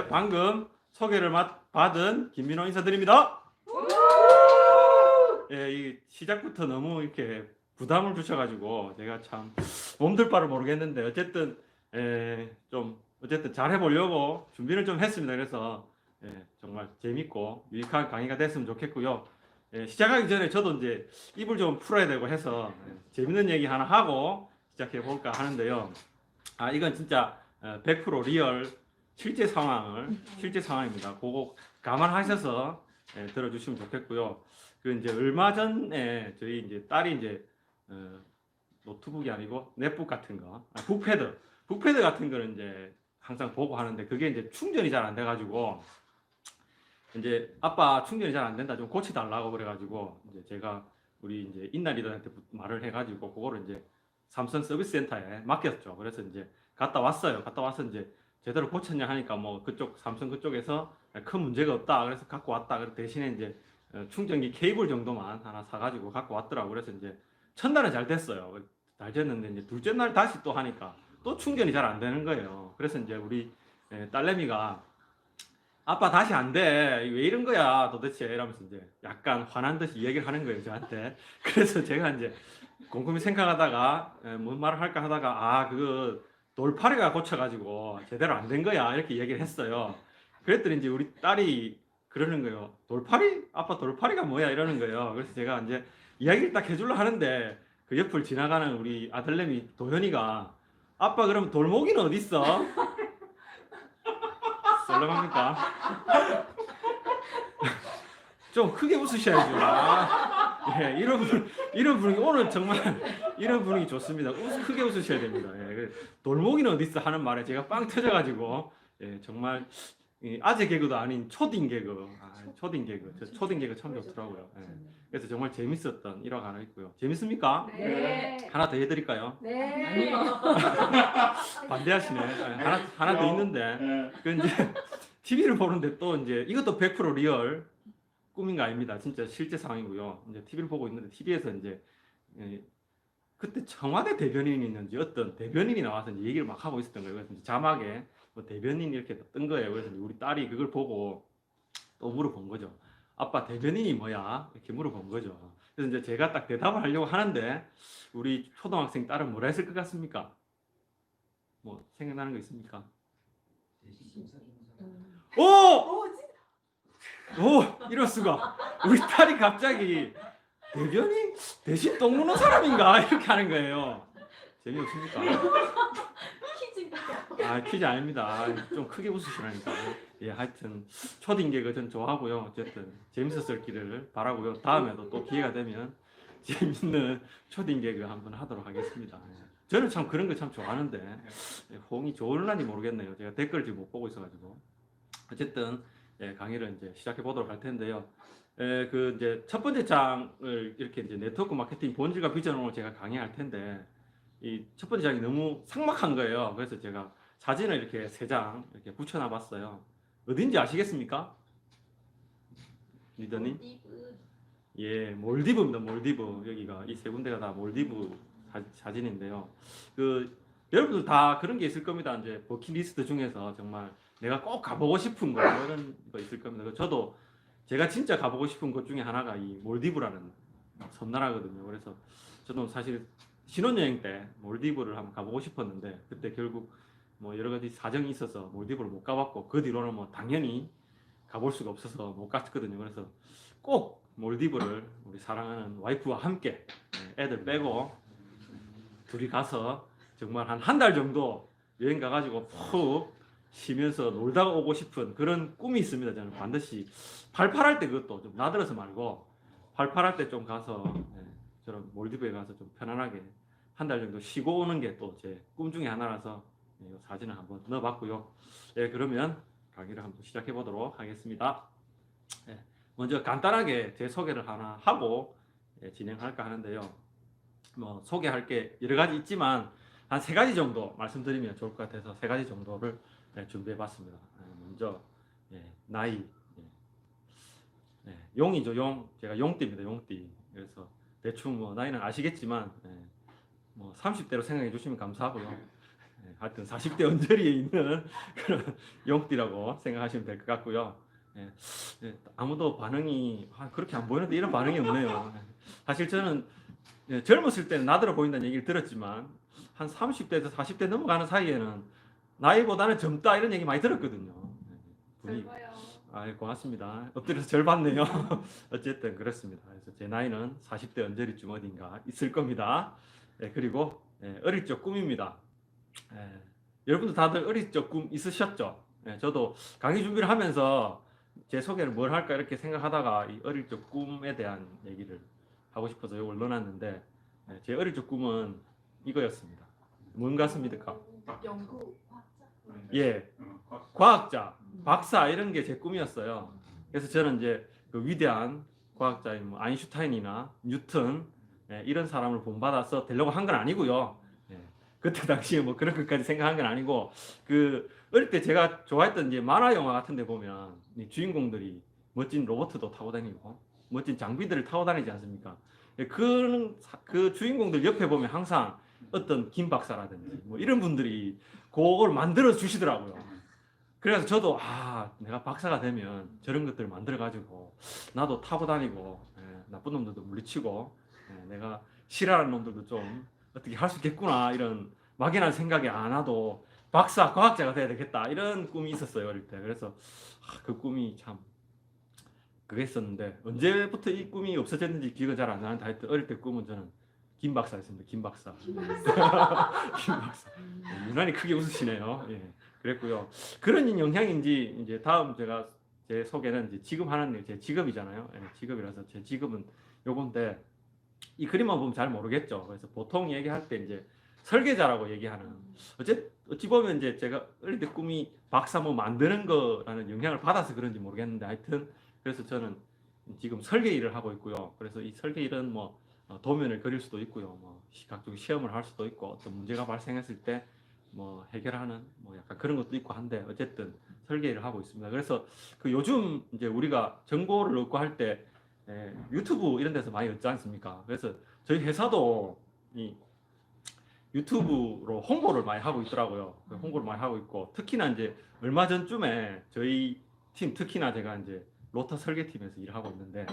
방금 소개를 받은 김민호 인사드립니다. 예, 이 시작부터 너무 이렇게 부담을 주셔가지고 제가 참 몸둘 바를 모르겠는데 어쨌든 어쨌든 잘 해보려고 준비를 좀 했습니다. 그래서 정말 재밌고 유익한 강의가 됐으면 좋겠고요. 시작하기 전에 저도 이제 입을 좀 풀어야 되고 해서 재밌는 얘기 하나 하고 시작해 볼까 하는데요. 이건 진짜 100% 리얼 실제 상황입니다. 그거 감안하셔서 들어주시면 좋겠고요. 그 이제 얼마 전에 저희 이제 딸이 이제 노트북이 아니고 넷북 같은 거, 북패드 같은 거는 이제 항상 보고 하는데 그게 이제 충전이 잘 안 돼가지고 이제 아빠 충전이 잘 안 된다 좀 고쳐달라고 그래가지고 이제 제가 우리 이제 인나리더한테 말을 해가지고 그거를 이제 삼성 서비스 센터에 맡겼죠. 그래서 이제 갔다 왔어요. 갔다 와서 이제 제대로 고쳤냐 하니까 뭐 그쪽 삼성 그쪽에서 큰 문제가 없다. 그래서 갖고 왔다. 그래서 대신에 이제 충전기 케이블 정도만 하나 사가지고 갖고 왔더라고. 그래서 이제 첫날은 잘 됐어요. 잘 됐는데 이제 둘째 날 다시 또 하니까 또 충전이 잘 안 되는 거예요. 그래서 이제 우리 딸내미가 아빠 다시 안 돼. 왜 이런 거야 도대체 이러면서 이제 약간 화난 듯이 얘기를 하는 거예요 저한테. 그래서 제가 이제 곰곰이 생각하다가 뭔 말을 할까 하다가 그거 돌파리가 고쳐가지고 제대로 안 된 거야 이렇게 얘기를 했어요. 그랬더니 이제 우리 딸이 그러는 거예요. 돌파리? 아빠 돌파리가 뭐야 이러는 거예요. 그래서 제가 이제 이야기를 딱 해주려 하는데 그 옆을 지나가는 우리 아들내미 도현이가 아빠 그럼 돌모기는 어디 있어? 썰렁합니까? 좀 크게 웃으셔야죠. 이런 분위기 오늘 정말 이런 분위기 좋습니다. 크게 웃으셔야 됩니다. 돌모기는 어디 있어 하는 말에 제가 빵 터져가지고 정말 아재 개그도 아닌 초딩 개그, 초딩 개그 참 좋더라고요. 그래서 정말 재밌었던 일화가 하나 있고요. 재밌습니까? 네. 하나 더 해드릴까요? 네. 반대하시네. 하나 더 있는데 그 이제 TV를 보는데 또 이제 이것도 100% 리얼 꿈인 거 아닙니다. 진짜 실제 상황이고요. 이제 TV를 보고 있는데 TV에서 이제 그때 청와대 대변인이 있는지 어떤 대변인이 나와서 이제 얘기를 막 하고 있었던 거예요. 그래서 이제 자막에 뭐 대변인 이렇게 뜬 거예요. 그래서 우리 딸이 그걸 보고 또 물어본 거죠. 아빠 대변인이 뭐야? 이렇게 물어본 거죠. 그래서 이제 제가 딱 대답을 하려고 하는데 우리 초등학생 딸은 뭐라 했을 것 같습니까? 뭐 생각나는 거 있습니까? 오! 이럴 수가. 우리 딸이 갑자기 대변인 대신 똥 누는 사람인가 이렇게 하는 거예요. 재미없습니까? 퀴즈 아닙니다. 좀 크게 웃으시라니까. 하여튼 초딩 개그 전 좋아하고요. 어쨌든 재밌었을기를 바라고요. 다음에도 또 기회가 되면 재밌는 초딩 개그 한번 하도록 하겠습니다. 저는 참 그런 거 참 좋아하는데 호응이 좋을란지 모르겠네요. 제가 댓글 지금 못 보고 있어가지고. 어쨌든 강의를 이제 시작해 보도록 할 텐데요. 그 이제 첫 번째 장을 이렇게 이제 네트워크 마케팅 본질과 비전을 제가 강의할 텐데 이 첫 번째 장이 너무 삭막한 거예요. 그래서 제가 사진을 이렇게 3장 이렇게 붙여놔 봤어요. 어딘지 아시겠습니까? 리더님? 몰디브입니다. 몰디브. 여기가 이 3군데가 다 몰디브 사진인데요. 그 여러분들 다 그런 게 있을 겁니다. 이제 버킷리스트 중에서 정말 내가 꼭 가보고 싶은 거 이런 거 있을 겁니다. 저도 제가 진짜 가보고 싶은 곳 중에 하나가 이 몰디브라는 섬나라거든요. 그래서 저도 사실 신혼여행 때 몰디브를 한번 가보고 싶었는데 그때 결국 뭐 여러 가지 사정이 있어서 몰디브를 못 가봤고 그 뒤로는 뭐 당연히 가볼 수가 없어서 못 갔거든요. 그래서 꼭 몰디브를 우리 사랑하는 와이프와 함께 애들 빼고 둘이 가서 정말 한 달 정도 여행 가가지고 푹 쉬면서 놀다 오고 싶은 그런 꿈이 있습니다. 저는 반드시 팔팔할 때 그것도 좀 나들어서 말고 팔팔할 때 좀 가서 저런 몰디브에 가서 좀 편안하게 한 달 정도 쉬고 오는 게 또 제 꿈 중에 하나라서 이 사진을 한번 넣어봤고요. 그러면 강의를 한번 시작해 보도록 하겠습니다. 먼저 간단하게 제 소개를 하나 하고 진행할까 하는데요. 뭐 소개할 게 여러 가지 있지만 한 3가지 정도 말씀드리면 좋을 것 같아서 3가지 정도를 준비해봤습니다. 먼저 나이, 용이죠. 용. 제가 용띠입니다. 용띠. 그래서 대충 뭐 나이는 아시겠지만 뭐 30대로 생각해 주시면 감사하고요. 하여튼 40대 언저리에 있는 그런 용띠라고 생각하시면 될 것 같고요. 예, 아무도 반응이 그렇게 안 보이는데 이런 반응이 없네요. 사실 저는 젊었을 때는 나들어 보인다는 얘기를 들었지만 한 30대에서 40대 넘어가는 사이에는 나이보다는 젊다 이런 얘기 많이 들었거든요. 젊어요. 고맙습니다. 엎드려서 절 받네요. 어쨌든 그렇습니다. 그래서 제 나이는 40대 언저리쯤 어딘가 있을 겁니다. 그리고 어릴 적 꿈입니다. 여러분도 다들 어릴 적 꿈 있으셨죠? 저도 강의 준비를 하면서 제 소개를 뭘 할까 이렇게 생각하다가 이 어릴 적 꿈에 대한 얘기를 하고 싶어서 이걸 넣어놨는데 제 어릴 적 꿈은 이거였습니다. 뭔 같습니까? 연구 과학자. 예, 과학자, 박사 이런 게 제 꿈이었어요. 그래서 저는 이제 그 위대한 과학자인 뭐 아인슈타인이나 뉴턴 이런 사람을 본받아서 되려고 한 건 아니고요. 그때 당시에 뭐 그런 것까지 생각한 건 아니고 그 어릴 때 제가 좋아했던 이제 만화 영화 같은 데 보면 이 주인공들이 멋진 로봇도 타고 다니고 멋진 장비들을 타고 다니지 않습니까? 그 주인공들 옆에 보면 항상 어떤 김 박사라든지 뭐 이런 분들이 그걸 만들어 주시더라고요. 그래서 저도 내가 박사가 되면 저런 것들을 만들어 가지고 나도 타고 다니고 나쁜 놈들도 물리치고 내가 싫어하는 놈들도 좀 어떻게 할 수 있겠구나 이런 막연한 생각에 나도 박사 과학자가 돼야 되겠다 이런 꿈이 있었어요 어릴 때. 그래서 그 꿈이 참 그게 있었는데 언제부터 이 꿈이 없어졌는지 기억은 잘 안 나는데 하여튼 어릴 때 꿈은 저는 김 박사였습니다. 김 박사. 김 박사. 유난히 크게 웃으시네요. 예. 그랬고요. 그런 영향인지 이제 다음 제 소개는 이제 지금 하는 일, 제 직업이잖아요. 예, 직업이라서 제 직업은 요건데 이 그림만 보면 잘 모르겠죠. 그래서 보통 얘기할 때 이제 설계자라고 얘기하는 어찌 보면 이제 제가 어릴 때 꿈이 박사 뭐 만드는 거라는 영향을 받아서 그런지 모르겠는데 하여튼 그래서 저는 지금 설계 일을 하고 있고요. 그래서 이 설계 일은 뭐 도면을 그릴 수도 있고요. 뭐 각종 시험을 할 수도 있고 어떤 문제가 발생했을 때 뭐 해결하는 뭐 약간 그런 것도 있고 한데 어쨌든 설계 일을 하고 있습니다. 그래서 그 요즘 이제 우리가 정보를 얻고 할 때 유튜브 이런 데서 많이 얻지 않습니까? 그래서 저희 회사도 이 유튜브로 홍보를 많이 하고 있더라고요. 홍보를 많이 하고 있고 특히나 이제 얼마 전쯤에 저희 팀 특히나 제가 이제 로터 설계팀에서 일을 하고 있는데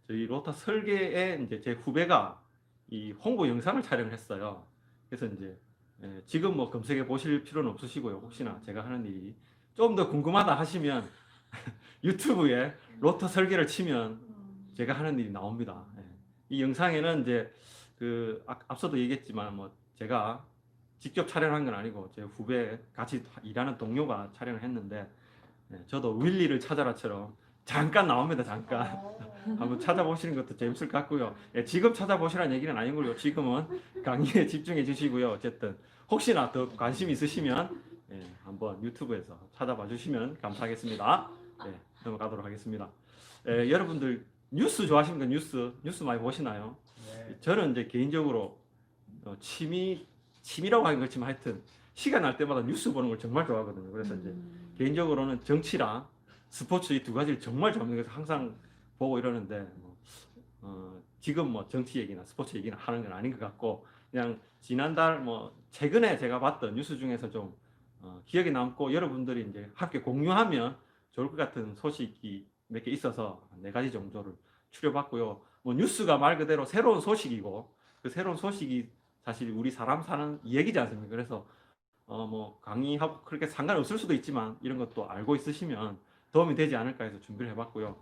저희 로터 설계에 이제 제 후배가 이 홍보 영상을 촬영을 했어요. 그래서 이제 지금 뭐 검색해 보실 필요는 없으시고요. 혹시나 제가 하는 일이 좀 더 궁금하다 하시면 유튜브에 로터 설계를 치면 제가 하는 일이 나옵니다. 이 영상에는 이제 앞서도 얘기했지만 뭐 제가 직접 촬영한 건 아니고 제 후배 같이 일하는 동료가 촬영을 했는데 저도 윌리를 찾아라처럼 잠깐 나옵니다. 잠깐 한번 찾아보시는 것도 재밌을 것 같고요. 지금 찾아보시라는 얘기는 아니고요. 지금은 강의에 집중해 주시고요. 어쨌든 혹시나 더 관심 있으시면 한번 유튜브에서 찾아봐 주시면 감사하겠습니다. 넘어가도록 하겠습니다. 여러분들 뉴스 좋아하십니까? 뉴스 많이 보시나요? 네. 저는 이제 개인적으로 취미라고 하긴 그렇지만 하여튼 시간 날 때마다 뉴스 보는 걸 정말 좋아하거든요. 그래서 이제 개인적으로는 정치랑 스포츠 이 두 가지를 정말 좋아합니다. 그래서 항상 보고 이러는데 지금 뭐 정치 얘기나 스포츠 얘기나 하는 건 아닌 것 같고 그냥 지난달 뭐 최근에 제가 봤던 뉴스 중에서 좀 기억에 남고 여러분들이 이제 함께 공유하면 좋을 것 같은 소식이 몇 개 있어서 4가지 정도를 추려봤고요. 뭐 뉴스가 말 그대로 새로운 소식이고 그 새로운 소식이 사실 우리 사람 사는 얘기지 않습니까? 그래서 뭐 강의하고 그렇게 상관없을 수도 있지만 이런 것도 알고 있으시면 도움이 되지 않을까 해서 준비를 해봤고요.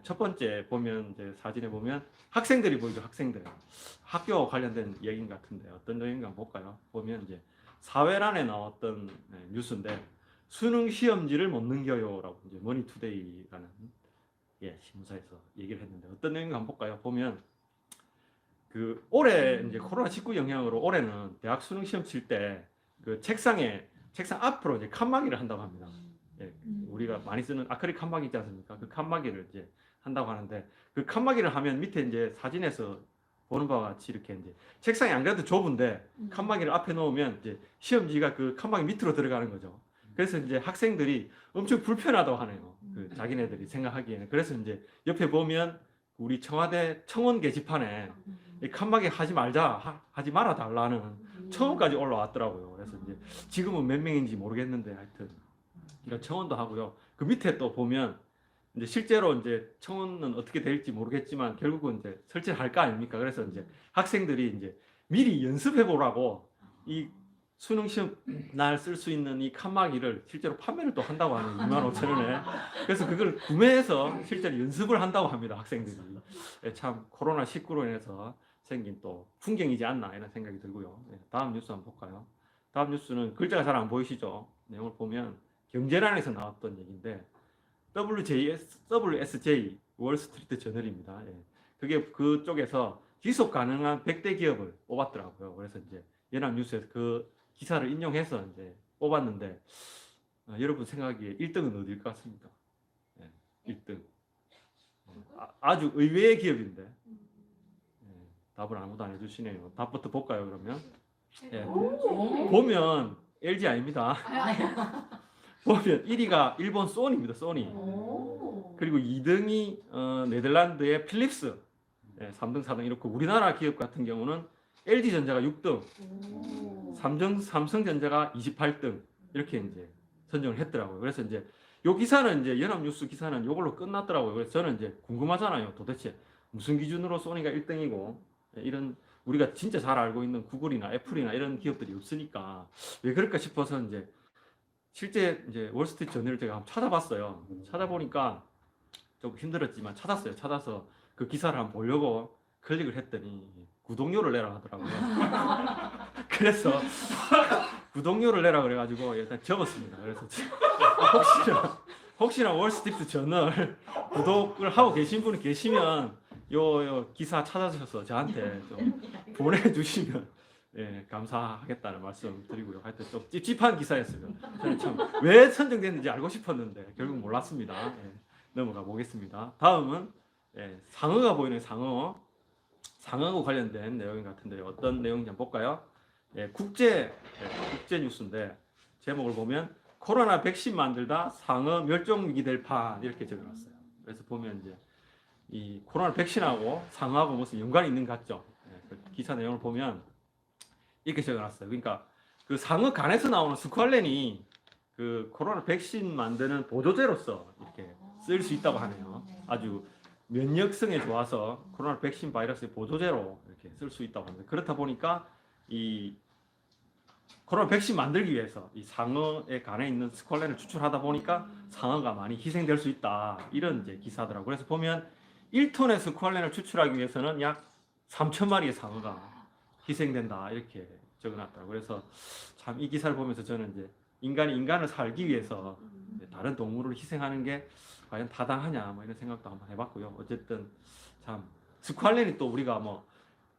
첫 번째 보면 이제 사진에 보면 학생들이 보이죠. 학생들 학교 관련된 얘기인 같은데 어떤 내용인가 볼까요? 보면 이제 사회란에 나왔던 뉴스인데 수능 시험지를 못 넘겨요라고 이제 머니투데이라는 신문사에서 얘기를 했는데 어떤 내용인가 한번 볼까요? 보면 올해 이제 코로나19 영향으로 올해는 대학 수능 시험 칠 때 그 책상 앞으로 이제 칸막이를 한다고 합니다. 우리가 많이 쓰는 아크릴 칸막이 있지 않습니까? 그 칸막이를 이제 한다고 하는데 그 칸막이를 하면 밑에 이제 사진에서 보는 바와 같이 이렇게 이제 책상이 안 그래도 좁은데 칸막이를 앞에 놓으면 이제 시험지가 그 칸막이 밑으로 들어가는 거죠. 그래서 이제 학생들이 엄청 불편하다고 하네요. 자기네들이 생각하기에는. 그래서 이제 옆에 보면 우리 청와대 청원 게시판에 이 칸막이 하지 말자, 하지 말아 달라는 청원까지 올라왔더라고요. 그래서 이제 지금은 몇 명인지 모르겠는데 하여튼 그러니까 청원도 하고요. 그 밑에 또 보면 이제 실제로 이제 청원은 어떻게 될지 모르겠지만 결국은 이제 설치를 할 거 아닙니까? 그래서 이제 학생들이 이제 미리 연습해 보라고 이 수능 시험 날 쓸 수 있는 이 칸막이를 실제로 판매를 또 한다고 하는 25,000원에 그래서 그걸 구매해서 실제로 연습을 한다고 합니다. 학생들이. 예, 참 코로나 19로 인해서 생긴 또 풍경이지 않나 이런 생각이 들고요. 예, 다음 뉴스 한번 볼까요? 다음 뉴스는 글자가 잘 안 보이시죠? 내용을 보면 경제란에서 나왔던 얘기인데 WSJ 월스트리트 저널입니다. 예. 그게 그쪽에서 지속 가능한 100대 기업을 뽑았더라고요. 그래서 이제 연합뉴스에서 그 기사를 인용해서 이제 뽑았는데 여러분 생각하기에 1등은 어디일 것 같습니까? 예, 1등. 아주 의외의 기업인데 답을 아무도 안 해주시네요. 답부터 볼까요 그러면? 예. 보면 LG 아닙니다. 보면 1위가 일본 소니입니다. 소니. 그리고 2등이 네덜란드의 필립스. 예, 3등, 4등 이렇고 우리나라 기업 같은 경우는 LG전자가 6등, 삼성전자가 28등 이렇게 이제 선정을 했더라고요. 그래서 이제 요 기사는 이제 연합뉴스 기사는 요걸로 끝났더라고요. 그래서 저는 이제 궁금하잖아요. 도대체 무슨 기준으로 소니가 1등이고 이런 우리가 진짜 잘 알고 있는 구글이나 애플이나 이런 기업들이 없으니까 왜 그럴까 싶어서 이제 실제 이제 월스트리트 저널을 제가 한번 찾아봤어요. 찾아보니까 좀 힘들었지만 찾았어요. 찾아서 그 기사를 한번 보려고 클릭을 했더니 구독료를 내라 하더라고요. 그래서 구독료를 내라 그래가지고 일단 적었습니다. 그래서 혹시나 월스트리트 저널 구독을 하고 계신 분이 계시면 요 기사 찾아주셔서 저한테 좀 보내주시면 예, 감사하겠다는 말씀 드리고요. 하여튼 좀 찝찝한 기사였어요. 저는 참 왜 선정됐는지 알고 싶었는데 결국 몰랐습니다. 예, 넘어가 보겠습니다. 다음은 예, 상어가 보이는 상어. 상어하고 관련된 내용 같은데 어떤 내용인지 한번 볼까요? 예, 국제 뉴스인데 제목을 보면 코로나 백신 만들다 상어 멸종 위기 될 판 이렇게 적어놨어요. 그래서 보면 이제 이 코로나 백신하고 상어하고 무슨 연관이 있는 것 같죠? 예, 그 기사 내용을 보면 이렇게 적어놨어요. 그러니까 그 상어 간에서 나오는 스퀄렌이 그 코로나 백신 만드는 보조제로서 이렇게 쓸 수 있다고 하네요. 아주 면역성에 좋아서 코로나 백신 바이러스의 보조제로 이렇게 쓸 수 있다고 합니다. 그렇다 보니까 이 코로나 백신 만들기 위해서 이 상어의 간에 있는 스퀄렌을 추출하다 보니까 상어가 많이 희생될 수 있다. 이런 이제 기사더라고요. 그래서 보면 1톤의 스퀄렌을 추출하기 위해서는 약 3,000마리의 상어가 희생된다. 이렇게 적어놨더라고요. 그래서 참 이 기사를 보면서 저는 이제 인간이 인간을 살기 위해서 다른 동물을 희생하는 게 과연 타당하냐 뭐 이런 생각도 한번 해봤고요. 어쨌든 참 스퀄렌이 또 우리가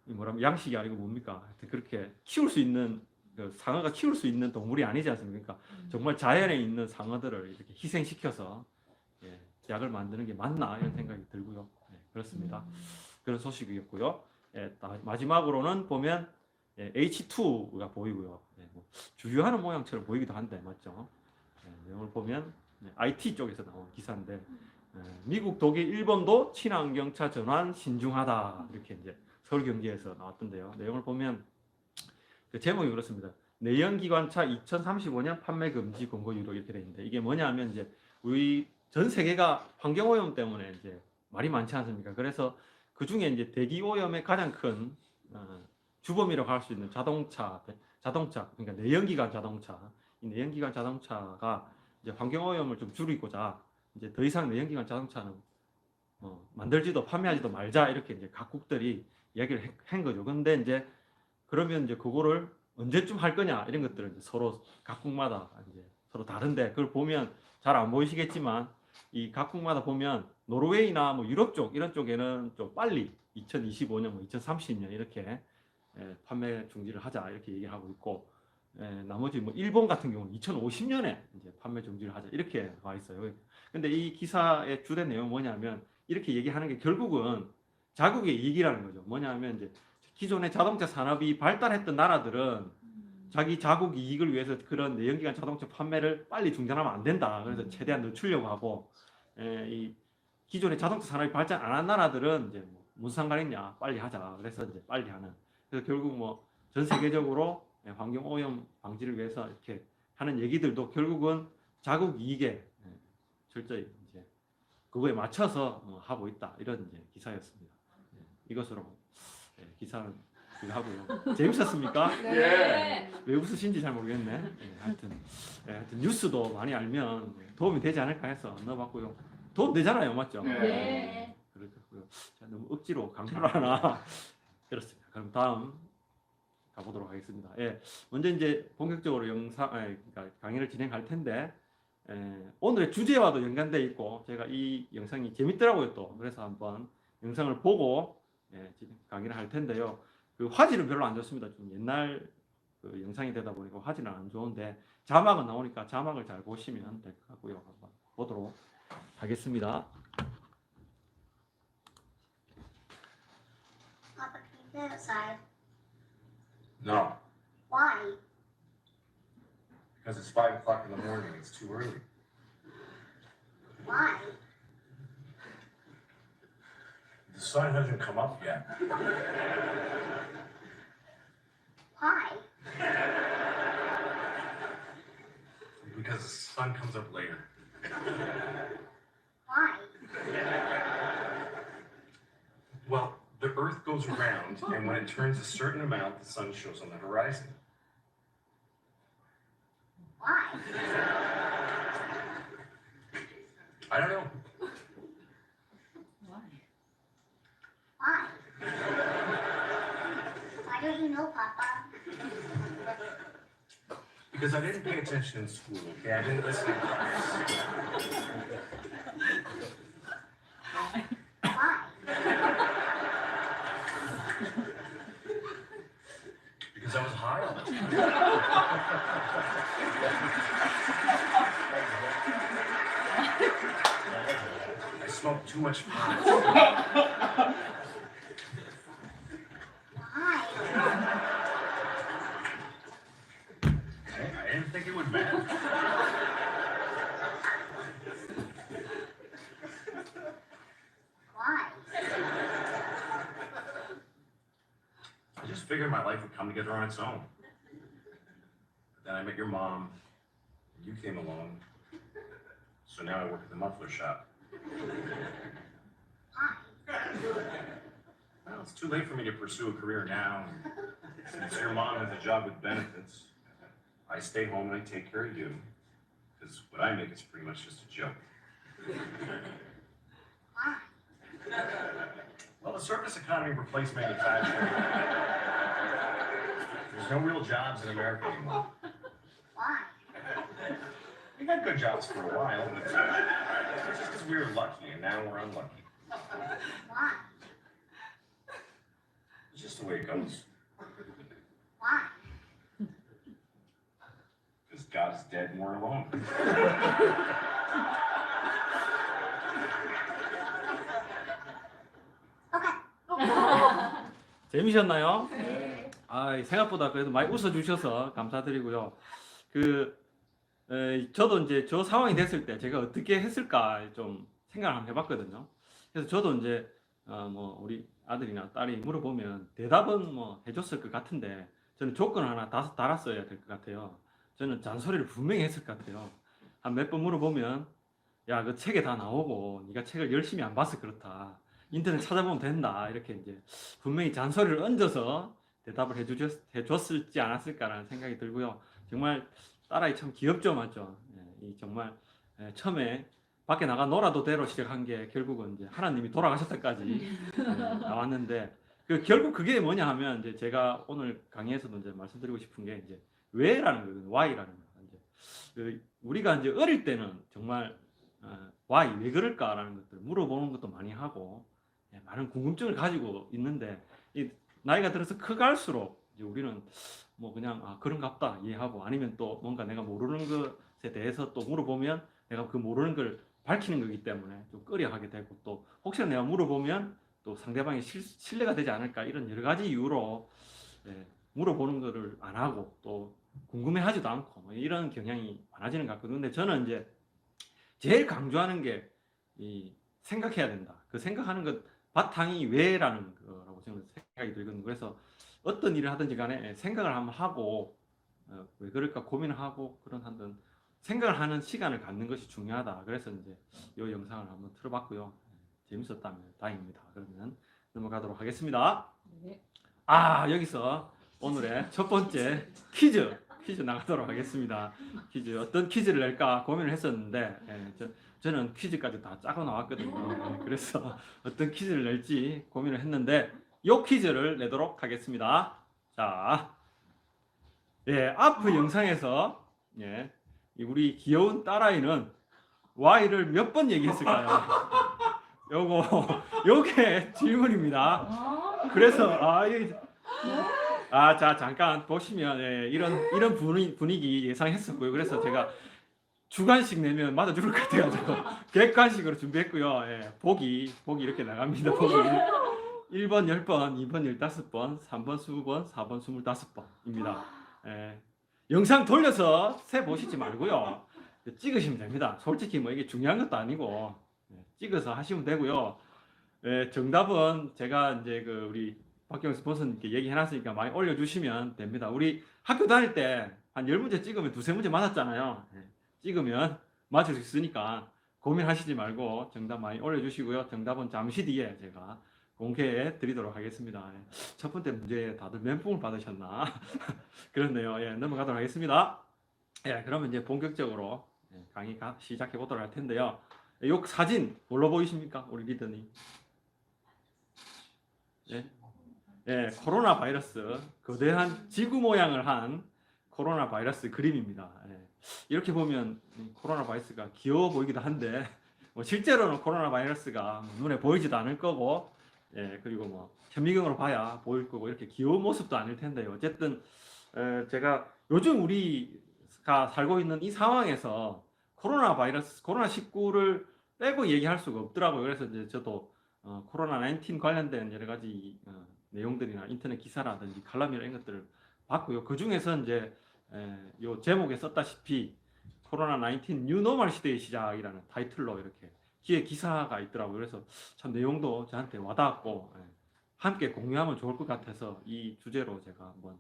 뭐라면 양식이 아니고 뭡니까? 그렇게 키울 수 있는 그 상어가 키울 수 있는 동물이 아니지 않습니까? 정말 자연에 있는 상어들을 이렇게 희생시켜서 예, 약을 만드는 게 맞나 이런 생각이 들고요. 예, 그렇습니다. 그런 소식이었고요. 예, 마지막으로는 보면 예, H2가 보이고요. 예, 뭐 주유하는 모양처럼 보이기도 한데 맞죠? 예, 내용을 보면 IT 쪽에서 나온 기사인데 미국, 독일, 일본도 친환경차 전환 신중하다 이렇게 이제 서울경제에서 나왔던데요. 내용을 보면 그 제목이 그렇습니다. 내연기관차 2035년 판매 금지 권고 유로 이렇게 돼 있는데 이게 뭐냐면 이제 우리 전 세계가 환경 오염 때문에 이제 말이 많지 않습니까? 그래서 그 중에 이제 대기 오염의 가장 큰 주범이라고 할 수 있는 자동차 그러니까 내연기관 자동차 이 내연기관 자동차가 이제 환경 오염을 좀 줄이고자 이제 더 이상 내연기관 자동차는 만들지도 판매하지도 말자 이렇게 이제 각국들이 이야기를 한 거죠. 근데 이제 그러면 이제 그거를 언제쯤 할 거냐 이런 것들을 이제 서로 각국마다 이제 서로 다른데 그걸 보면 잘 안 보이시겠지만 이 각국마다 보면 노르웨이나 뭐 유럽 쪽 이런 쪽에는 좀 빨리 2025년 뭐 2030년 이렇게 판매 중지를 하자 이렇게 얘기를 하고 있고 나머지 뭐 일본 같은 경우는 2050년에 이제 판매 중지를 하자 이렇게 와 있어요. 근데 이 기사의 주된 내용은 뭐냐면 이렇게 얘기하는 게 결국은 자국의 이익이라는 거죠. 뭐냐면 이제 기존의 자동차 산업이 발달했던 나라들은 자기 자국 이익을 위해서 그런 내연기관 자동차 판매를 빨리 중단하면 안 된다. 그래서 최대한 늦추려고 하고 이 기존의 자동차 산업이 발전 안 한 나라들은 이제 무슨 상관있냐 빨리 하자. 그래서 이제 빨리 하는. 그래서 결국 뭐 전 세계적으로 환경 오염 방지를 위해서 이렇게 하는 얘기들도 결국은 자국 이익에 철저히 이제 그거에 맞춰서 하고 있다 이런 이제 기사였습니다. 이것으로 기사는 이거 하고요. 재밌었습니까? 네. 왜 웃으신지 잘 모르겠네. 하여튼 뉴스도 많이 알면 도움이 되지 않을까 해서 넣어봤고요. 도움 되잖아요, 맞죠? 네. 그렇고요. 자, 너무 억지로 강조를 하나 그렇습니다. 그럼 다음 가보도록 하겠습니다. 먼저 이제 본격적으로 그러니까 강의를 진행할 텐데 오늘의 주제와도 연관돼 있고 제가 이 영상이 재밌더라고요 또 그래서 한번 영상을 보고 강의를 할 텐데요. 그 화질은 별로 안 좋습니다. 좀 옛날 그 영상이 되다 보니까 화질은 안 좋은데 자막은 나오니까 자막을 잘 보시면 될 것 같고요. 한번 보도록 하겠습니다. Papa, can you play outside? No, Why? because it's 5 o'clock in the morning. It's too early. Why? The sun hasn't come up yet. Why? Because the sun comes up later. Why? Well, the earth goes around, and when it turns a certain amount, the sun shows on the horizon. Why? I don't know. Why? Why don't you know, Papa? Because I didn't pay attention in school, okay? I didn't listen to class. Why? Because I was high all the time. I smoked too much pot. Why? I didn't think it would matter. Why? I just figured my life would come together on its own. But then I met your mom, and you came along. So now I work at the muffler shop. Why? Well, it's too late for me to pursue a career now. Since your mom has a job with benefits, I stay home and I take care of you. Because what I make is pretty much just a joke. Why? Well, the service economy replaced manufacturing. There's no real jobs in America anymore. Why? We had good jobs for a while, but it's just because we were lucky, and now we're unlucky. Why? It's just the way it goes. Why? Because God is dead and we're alone. Okay. 재미셨나요? 네. 생각보다 그래도 많이 웃어주셔서 감사드리고요. 저도 이제 저 상황이 됐을 때 제가 어떻게 했을까 좀 생각을 한번 해봤거든요. 그래서 저도 이제 뭐 우리 아들이나 딸이 물어보면 대답은 뭐 해줬을 것 같은데 저는 조건을 하나 달았어야 될 것 같아요. 저는 잔소리를 분명히 했을 것 같아요. 한 몇 번 물어보면 야, 그 책에 다 나오고 네가 책을 열심히 안 봐서 그렇다. 인터넷 찾아보면 된다. 이렇게 이제 분명히 잔소리를 얹어서 대답을 해줬을지 않았을까라는 생각이 들고요. 정말 딸아이 참 귀엽죠, 맞죠? 이 정말 처음에 밖에 나가 놀아도 대로 시작한 게 결국은 이제 하나님이 돌아가셨다까지 나왔는데 결국 그게 뭐냐 하면 이제 제가 오늘 강의에서도 이제 말씀드리고 싶은 게 이제 왜라는 거거든요. why라는 거. 이제 우리가 이제 어릴 때는 정말 why 왜 그럴까라는 것들을 물어보는 것도 많이 하고 많은 궁금증을 가지고 있는데 이 나이가 들어서 커갈수록 이제 우리는 뭐 그냥 그런갑다 이해하고 아니면 또 뭔가 내가 모르는 것에 대해서 또 물어보면 내가 그 모르는 걸 밝히는 거기 때문에 좀 꺼려하게 되고 또 혹시나 내가 물어보면 또 상대방이 신뢰가 되지 않을까 이런 여러 가지 이유로 물어보는 거를 안 하고 또 궁금해하지도 않고 뭐 이런 경향이 많아지는 것 같거든요. 근데 저는 이제 제일 강조하는 게 이 생각해야 된다. 그 생각하는 것 바탕이 왜라는 거라고 저는 생각이 들거든요. 그래서 어떤 일을 하든지 간에 생각을 한번 하고 왜 그럴까 고민하고 그런 한번 생각을 하는 시간을 갖는 것이 중요하다. 그래서 이제 이 영상을 한번 틀어봤고요. 재밌었다면 다행입니다. 그러면 넘어가도록 하겠습니다. 네. 여기서 오늘의 첫 번째 퀴즈 나가도록 하겠습니다. 퀴즈 어떤 퀴즈를 낼까 고민을 했었는데 저는 퀴즈까지 다 짜고 나왔거든요. 그래서 어떤 퀴즈를 낼지 고민을 했는데 이 퀴즈를 내도록 하겠습니다. 자, 앞 영상에서 이 우리 귀여운 딸아이는 Y를 몇 번 얘기했을까요? 요게 질문입니다. 그래서 자 잠깐 보시면 이런 분위기 예상했었고요. 그래서 제가 주관식 내면 맞아 죽을 것 같아가지고 객관식으로 준비했고요. 보기 이렇게 나갑니다. 보기 1번 10번, 2번 15번, 3번 20번, 4번 25번입니다. 영상 돌려서 세 보시지 말고요. 찍으시면 됩니다. 솔직히 뭐 이게 중요한 것도 아니고 찍어서 하시면 되고요. 정답은 제가 이제 우리 박경 스폰서님께 얘기해놨으니까 많이 올려주시면 됩니다. 우리 학교 다닐 때 한 10문제 찍으면 두세 문제 맞았잖아요. 찍으면 맞을 수 있으니까 고민하시지 말고 정답 많이 올려주시고요. 정답은 잠시 뒤에 제가 공개해 드리도록 하겠습니다. 첫 번째 문제 다들 멘붕을 받으셨나? 그렇네요. 넘어가도록 하겠습니다. 그러면 이제 본격적으로 강의 시작해 보도록 할 텐데요. 이 사진 뭘로 보이십니까? 우리 리더님. 코로나 바이러스 거대한 지구 모양을 한 코로나 바이러스 그림입니다. 이렇게 보면 코로나 바이러스가 귀여워 보이기도 한데 실제로는 코로나 바이러스가 눈에 보이지도 않을 거고 그리고 현미경으로 봐야 보일 거고 이렇게 귀여운 모습도 아닐 텐데요. 어쨌든 제가 요즘 우리가 살고 있는 이 상황에서 코로나 바이러스, 코로나19를 빼고 얘기할 수가 없더라고요. 그래서 이제 저도 코로나19 관련된 여러 가지 내용들이나 인터넷 기사라든지 칼럼이나 이런 것들을 봤고요. 그 중에서 이제 요 제목에 썼다시피 코로나19 뉴노멀 시대의 시작이라는 타이틀로 이렇게 뒤에 기사가 있더라고요. 그래서 참 내용도 저한테 와닿았고 함께 공유하면 좋을 것 같아서 이 주제로 제가 한번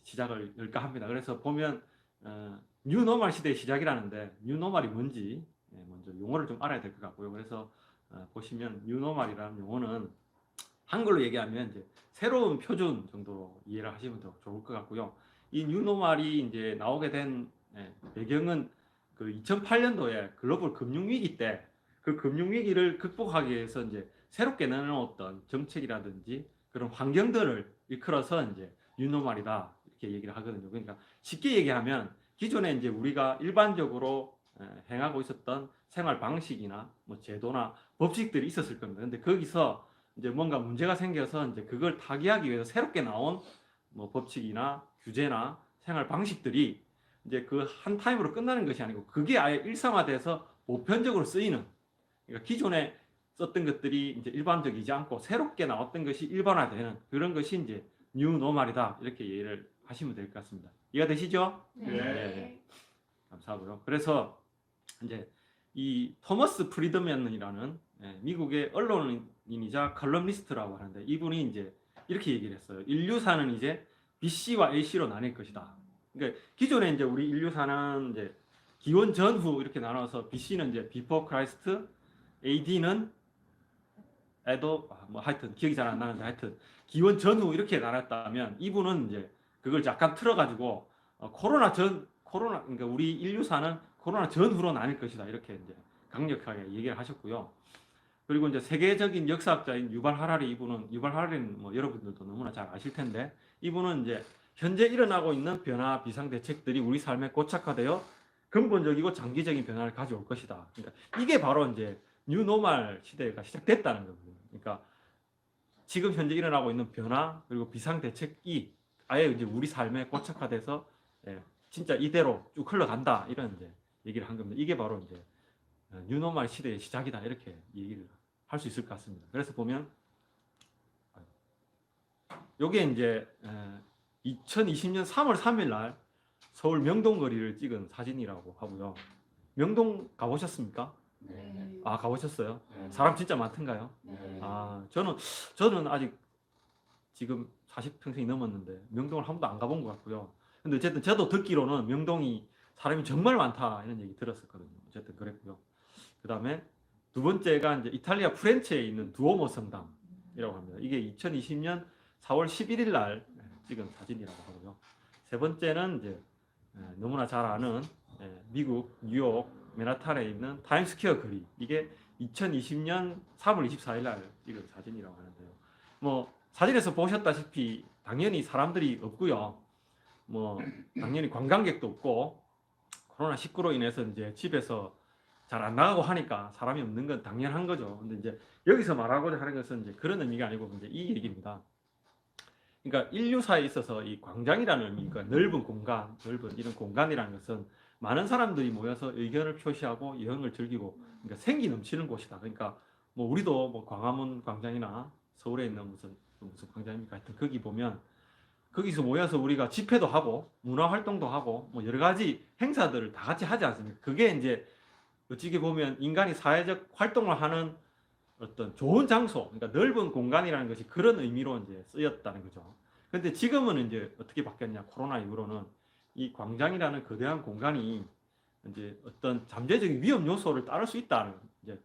시작을 열까 합니다. 그래서 보면 뉴노멀 시대의 시작이라는데 뉴노멀이 뭔지 먼저 용어를 좀 알아야 될 것 같고요. 그래서 보시면 뉴노멀이라는 용어는 한글로 얘기하면 이제 새로운 표준 정도로 이해를 하시면 더 좋을 것 같고요. 이 뉴노멀이 이제 나오게 된 배경은 그 2008년도에 글로벌 금융위기 때 그 금융위기를 극복하기 위해서 이제 새롭게 내놓았던 정책이라든지 그런 환경들을 일컬어서 이제 뉴노멀이다 이렇게 얘기를 하거든요. 그러니까 쉽게 얘기하면 기존에 이제 우리가 일반적으로 행하고 있었던 생활 방식이나 뭐 제도나 법칙들이 있었을 겁니다. 근데 거기서 이제 뭔가 문제가 생겨서 이제 그걸 타개하기 위해서 새롭게 나온 뭐 법칙이나 규제나 생활 방식들이 이제 그 한 타임으로 끝나는 것이 아니고 그게 아예 일상화돼서 보편적으로 쓰이는, 그러니까 기존에 썼던 것들이 이제 일반적이지 않고 새롭게 나왔던 것이 일반화되는 그런 것이 이제 뉴노멀이다 이렇게 이해를 하시면 될 것 같습니다. 이해가 되시죠? 네. 감사하고요. 그래서 이제 이 토머스 프리드맨이라는 미국의 언론인이자 칼럼니스트라고 하는데 이분이 이제 이렇게 얘기를 했어요. 인류사는 이제 BC와 AC로 나뉠 것이다. 그러니까 기존에 이제 우리 인류사는 이제 기원 전후 이렇게 나눠서 BC는 이제 Before Christ, AD는 뭐 하여튼 기억이 잘 안 나는데 하여튼 기원 전후 이렇게 나눴다면 이분은 이제 그걸 약간 틀어가지고 그러니까 우리 인류사는 코로나 전후로 나뉠 것이다 이렇게 이제 강력하게 얘기를 하셨고요. 그리고 이제 세계적인 역사학자인 유발 하라리는 뭐 여러분들도 너무나 잘 아실 텐데 이분은 이제 현재 일어나고 있는 변화 비상 대책들이 우리 삶에 고착화되어 근본적이고 장기적인 변화를 가져올 것이다. 그러니까 이게 바로 이제 뉴노멀 시대가 시작됐다는 거거든요. 그러니까 지금 현재 일어나고 있는 변화 그리고 비상 대책이 아예 이제 우리 삶에 고착화돼서 진짜 이대로 쭉 흘러간다 이런 이제 얘기를 한 겁니다. 이게 바로 이제 뉴노멀 시대의 시작이다 이렇게 얘기를 할 수 있을 것 같습니다. 그래서 보면 요게 이제 2020년 3월 3일 날 서울 명동 거리를 찍은 사진이라고 하고요. 명동 가보셨습니까? 네. 아, 가보셨어요? 사람 진짜 많던가요? 네. 아, 저는 아직 지금 40평생이 넘었는데 명동을 한 번도 안 가본 것 같고요. 근데 어쨌든 저도 듣기로는 명동이 사람이 정말 많다 이런 얘기 들었었거든요. 어쨌든 그랬고요. 그 다음에 두 번째가 이제 이탈리아 프렌체에 있는 두오모 성당이라고 합니다. 이게 2020년 4월 11일 날 찍은 사진이라고 하고요. 세 번째는 이제 너무나 잘 아는 미국 뉴욕 맨하탄에 있는 타임스퀘어 거리. 이게 2020년 3월 24일 날 찍은 사진이라고 하는데요. 뭐 사진에서 보셨다시피 당연히 사람들이 없고요. 뭐 당연히 관광객도 없고 코로나19로 인해서 이제 집에서 잘 안 나가고 하니까 사람이 없는 건 당연한 거죠. 근데 이제 여기서 말하고자 하는 것은 이제 그런 의미가 아니고 이제 이 얘기입니다. 그러니까 인류사에 있어서 이 광장이라는 의미, 그러니까 넓은 공간, 넓은 이런 공간이라는 것은 많은 사람들이 모여서 의견을 표시하고 여행을 즐기고, 그러니까 생기 넘치는 곳이다. 그러니까 뭐 우리도 뭐 광화문 광장이나 서울에 있는 무슨 광장입니까? 하여튼 거기 보면 거기서 모여서 우리가 집회도 하고 문화 활동도 하고 뭐 여러 가지 행사들을 다 같이 하지 않습니까? 그게 이제 어찌게 보면 인간이 사회적 활동을 하는 어떤 좋은 장소, 그러니까 넓은 공간이라는 것이 그런 의미로 이제 쓰였다는 거죠. 근데 지금은 이제 어떻게 바뀌었냐? 코로나 이후로는 이 광장이라는 거대한 공간이 이제 어떤 잠재적인 위험 요소를 따를 수 있다는 이제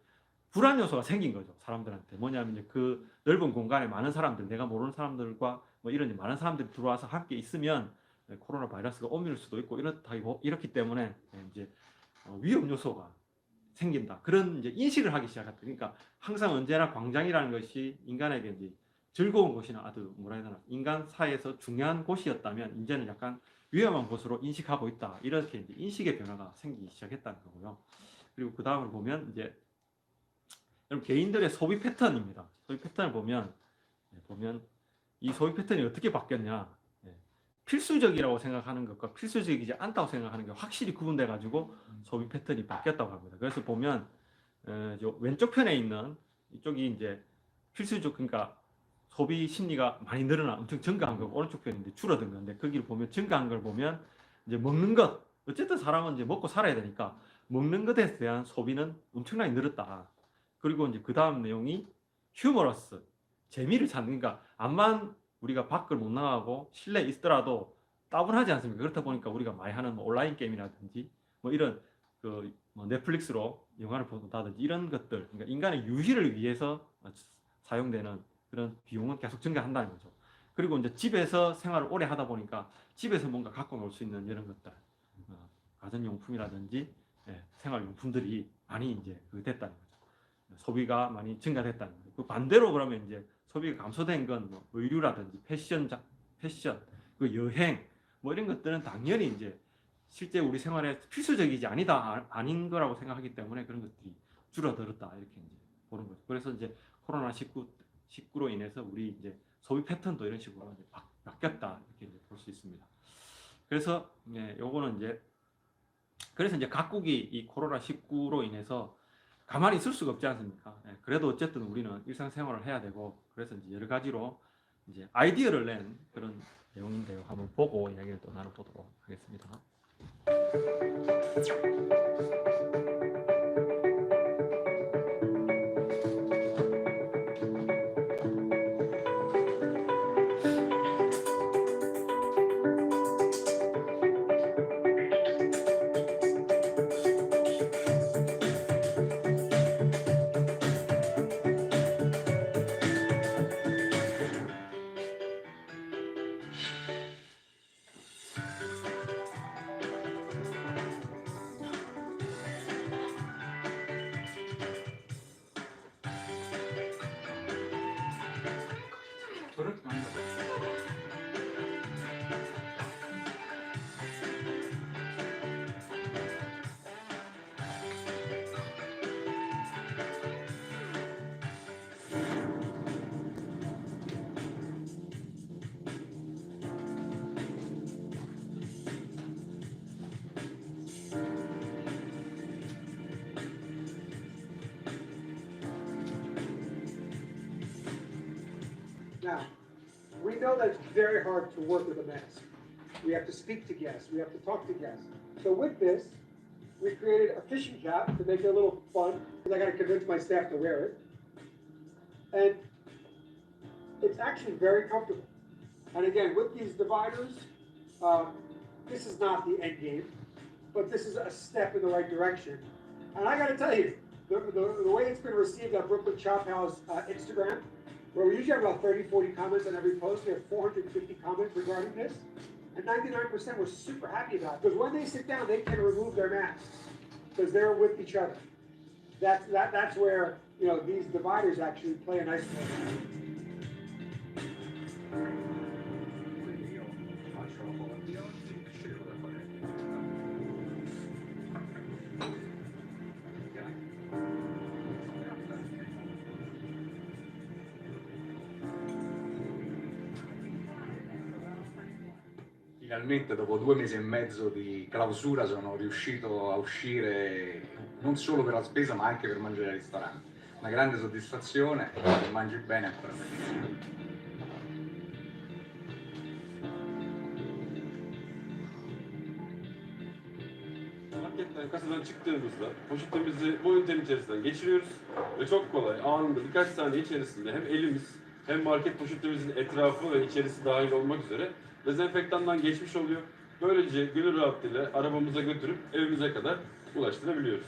불안 요소가 생긴 거죠. 사람들한테 뭐냐면 이제 그 넓은 공간에 많은 사람들, 내가 모르는 사람들과 뭐 이런 많은 사람들이 들어와서 함께 있으면 코로나 바이러스가 옮길 수도 있고 이렇기 때문에 이제 위험 요소가 생긴다. 그런 이제 인식을 하기 시작했다. 그러니까 항상 언제나 광장이라는 것이 인간에게 이제 즐거운 곳이나 아주 뭐라 해야 되나 인간 사이에서 중요한 곳이었다면 이제는 약간 위험한 곳으로 인식하고 있다. 이렇게 이제 인식의 변화가 생기기 시작했다는 거고요. 그리고 그 다음을 보면 이제 여러분 개인들의 소비 패턴입니다. 소비 패턴을 보면 이 소비 패턴이 어떻게 바뀌었냐? 필수적이라고 생각하는 것과 필수적이지 않다고 생각하는 게 확실히 구분돼 가지고 소비 패턴이 바뀌었다고 합니다. 그래서 보면 왼쪽 편에 있는 이쪽이 이제 필수적, 그러니까 소비 심리가 많이 늘어나 엄청 증가한 거고, 오른쪽 편인데 줄어든 건데 거기를 보면 증가한 걸 보면 이제 먹는 것, 어쨌든 사람은 이제 먹고 살아야 되니까 먹는 것에 대한 소비는 엄청나게 늘었다. 그리고 이제 그 다음 내용이 휴머러스, 재미를 찾는, 그러니까 암만 우리가 밖을 못 나가고 실내에 있더라도 따분하지 않습니까? 그렇다 보니까 우리가 많이 하는 뭐 온라인 게임이라든지 뭐 이런 뭐 넷플릭스로 영화를 본다든지 이런 것들, 그러니까 인간의 유희를 위해서 사용되는 그런 비용은 계속 증가한다는 거죠. 그리고 이제 집에서 생활을 오래 하다 보니까 집에서 뭔가 갖고 놀 수 있는 이런 것들, 가전용품이라든지 생활용품들이 많이 이제 됐다는 거죠. 소비가 많이 증가됐다는 거죠. 그 반대로 그러면 이제 소비가 감소된 건 뭐 의류라든지 패션, 그 여행 뭐 이런 것들은 당연히 이제 실제 우리 생활에 필수적이지 아닌 거라고 생각하기 때문에 그런 것들이 줄어들었다 이렇게 이제 보는 거죠. 그래서 이제 코로나 19로 인해서 우리 이제 소비 패턴도 이런 식으로 이제 바뀌었다 이렇게 이제 볼 수 있습니다. 그래서 요거는 이제 그래서 이제 각국이 이 코로나 19로 인해서 가만히 있을 수가 없지 않습니까? 그래도 어쨌든 우리는 일상생활을 해야 되고, 그래서 이제 여러 가지로 이제 아이디어를 낸 그런 내용인데요. 한번 보고 이야기를 또 나눠보도록 하겠습니다. Now, we know that it's very hard to work with a mask. We have to speak to guests. We have to talk to guests. So with this, we created a fishing cap to make it a little fun, because I got to convince my staff to wear it. And it's actually very comfortable. And again, with these dividers, this is not the end game, but this is a step in the right direction. And I got to tell you, the way it's been received on Brooklyn Chop House Instagram, where we usually have about 30, 40 comments on every post, we have 450 comments regarding this, and 99% were super happy about it. Because when they sit down, they can remove their masks because they're with each other. That's where, you know, these dividers actually play a nice role. Finalmente dopo 2 mesi e mezzo di clausura sono riuscito a uscire non solo per la spesa ma anche per mangiare al ristorante. Una grande soddisfazione, se mangi bene ancora meglio. Marketten kasadan çıktığımızda poşetimizi bu ünitenin içerisinden geçiriyoruz ve çok kolay anında birkaç saniye içerisinde hem elimiz hem market poşetimizin etrafı ve içerisi dahil olmak üzere dezenfektandan geçmiş oluyor. Böylece gönül rahatlığıyla arabamıza götürüp evimize kadar ulaştırabiliyoruz.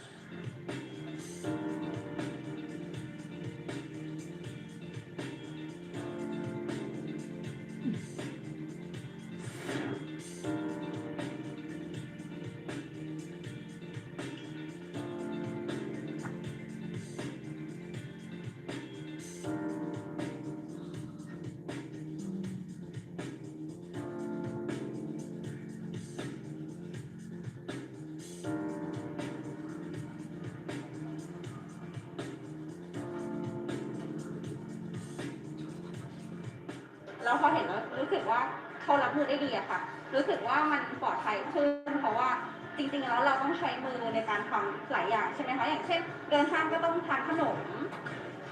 แล้วพอเห็นแล้วรู้สึกว่าเขารับมือได้ดีอะค่ะรู้สึกว่ามันปลอดภัยขึ้นเพราะว่าจริงๆแล้วเราต้องใช้มือในการทำหลายอย่างใช่ไหมคะอย่างเช่นเดินห้างก็ต้องทานขนม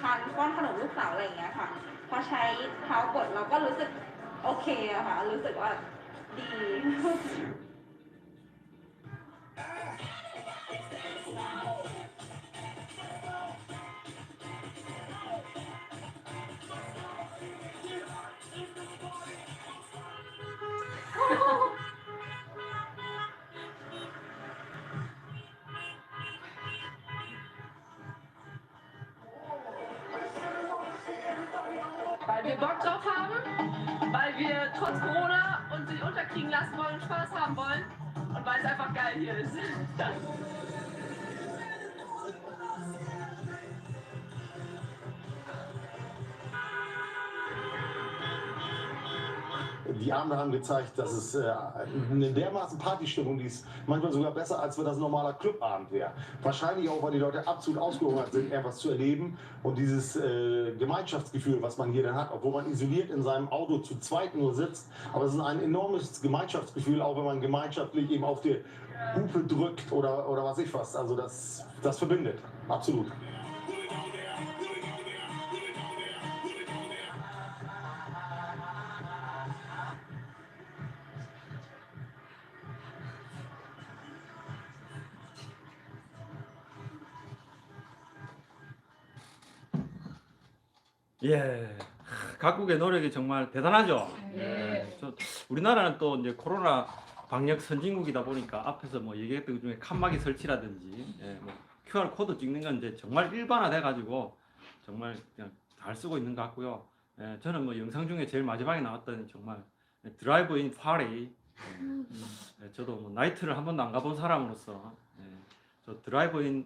ทานป้อนขนมลูกสาวอะไรอย่างเงี้ยค่ะพอใช้เท้ากดเราก็รู้สึกโอเคอะค่ะรู้สึกว่าดี Weil wir Bock drauf haben, weil wir trotz Corona uns nicht unterkriegen lassen wollen und Spaß haben wollen und weil es einfach geil hier ist. Die Abende haben gezeigt, dass es eine dermaßen Partystimmung ist, manchmal sogar besser, als wenn das ein normaler Clubabend wäre. Wahrscheinlich auch, weil die Leute absolut ausgehungert sind, etwas zu erleben und dieses Gemeinschaftsgefühl, was man hier dann hat, obwohl man isoliert in seinem Auto zu zweit nur sitzt, aber es ist ein enormes Gemeinschaftsgefühl, auch wenn man gemeinschaftlich eben auf die Hupe drückt oder was ich was. Also das verbindet, absolut. 예, 각국의 노력이 정말 대단하죠. 예, 우리나라는 또 이제 코로나 방역 선진국이다 보니까 앞에서 뭐 얘기했던 것 중에 칸막이 설치라든지, 예, 뭐 QR 코드 찍는 건 이제 정말 일반화돼 가지고 정말 그냥 잘 쓰고 있는 것 같고요. 예, 저는 뭐 영상 중에 제일 마지막에 나왔던 정말 드라이브인 파리, 예, 저도 뭐 나이트를 한 번도 안 가본 사람으로서 예, 저 드라이브인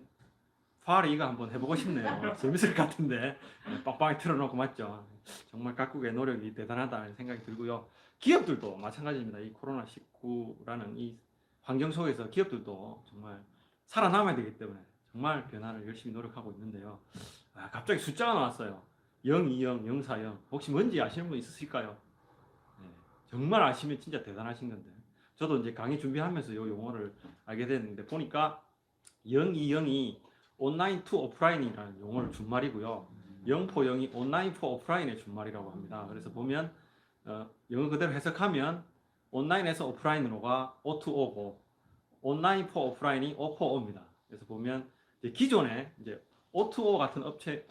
파리가 한번 해보고 싶네요. 재밌을 것 같은데 빵빵히 틀어놓고 맞죠. 정말 각국의 노력이 대단하다는 생각이 들고요. 기업들도 마찬가지입니다. 이 코로나19라는 이 환경 속에서 기업들도 정말 살아남아야 되기 때문에 정말 변화를 열심히 노력하고 있는데요. 갑자기 숫자가 나왔어요. 020, 040 혹시 뭔지 아시는 분 있으실까요? 네, 정말 아시면 진짜 대단하신 건데 저도 이제 강의 준비하면서 이 용어를 알게 됐는데 보니까 0202 온라인 투 오프라인이라는 용어를 준말이고요. 0포0이 온라인 포 오프라인의 준말이라고 합니다. 그래서 보면 영어 그대로 해석하면 온라인에서 오프라인으로가 O2O고 온라인 포 오프라인이 O4O입니다. 그래서 보면 이제 기존에 이제 O2O 같은 업체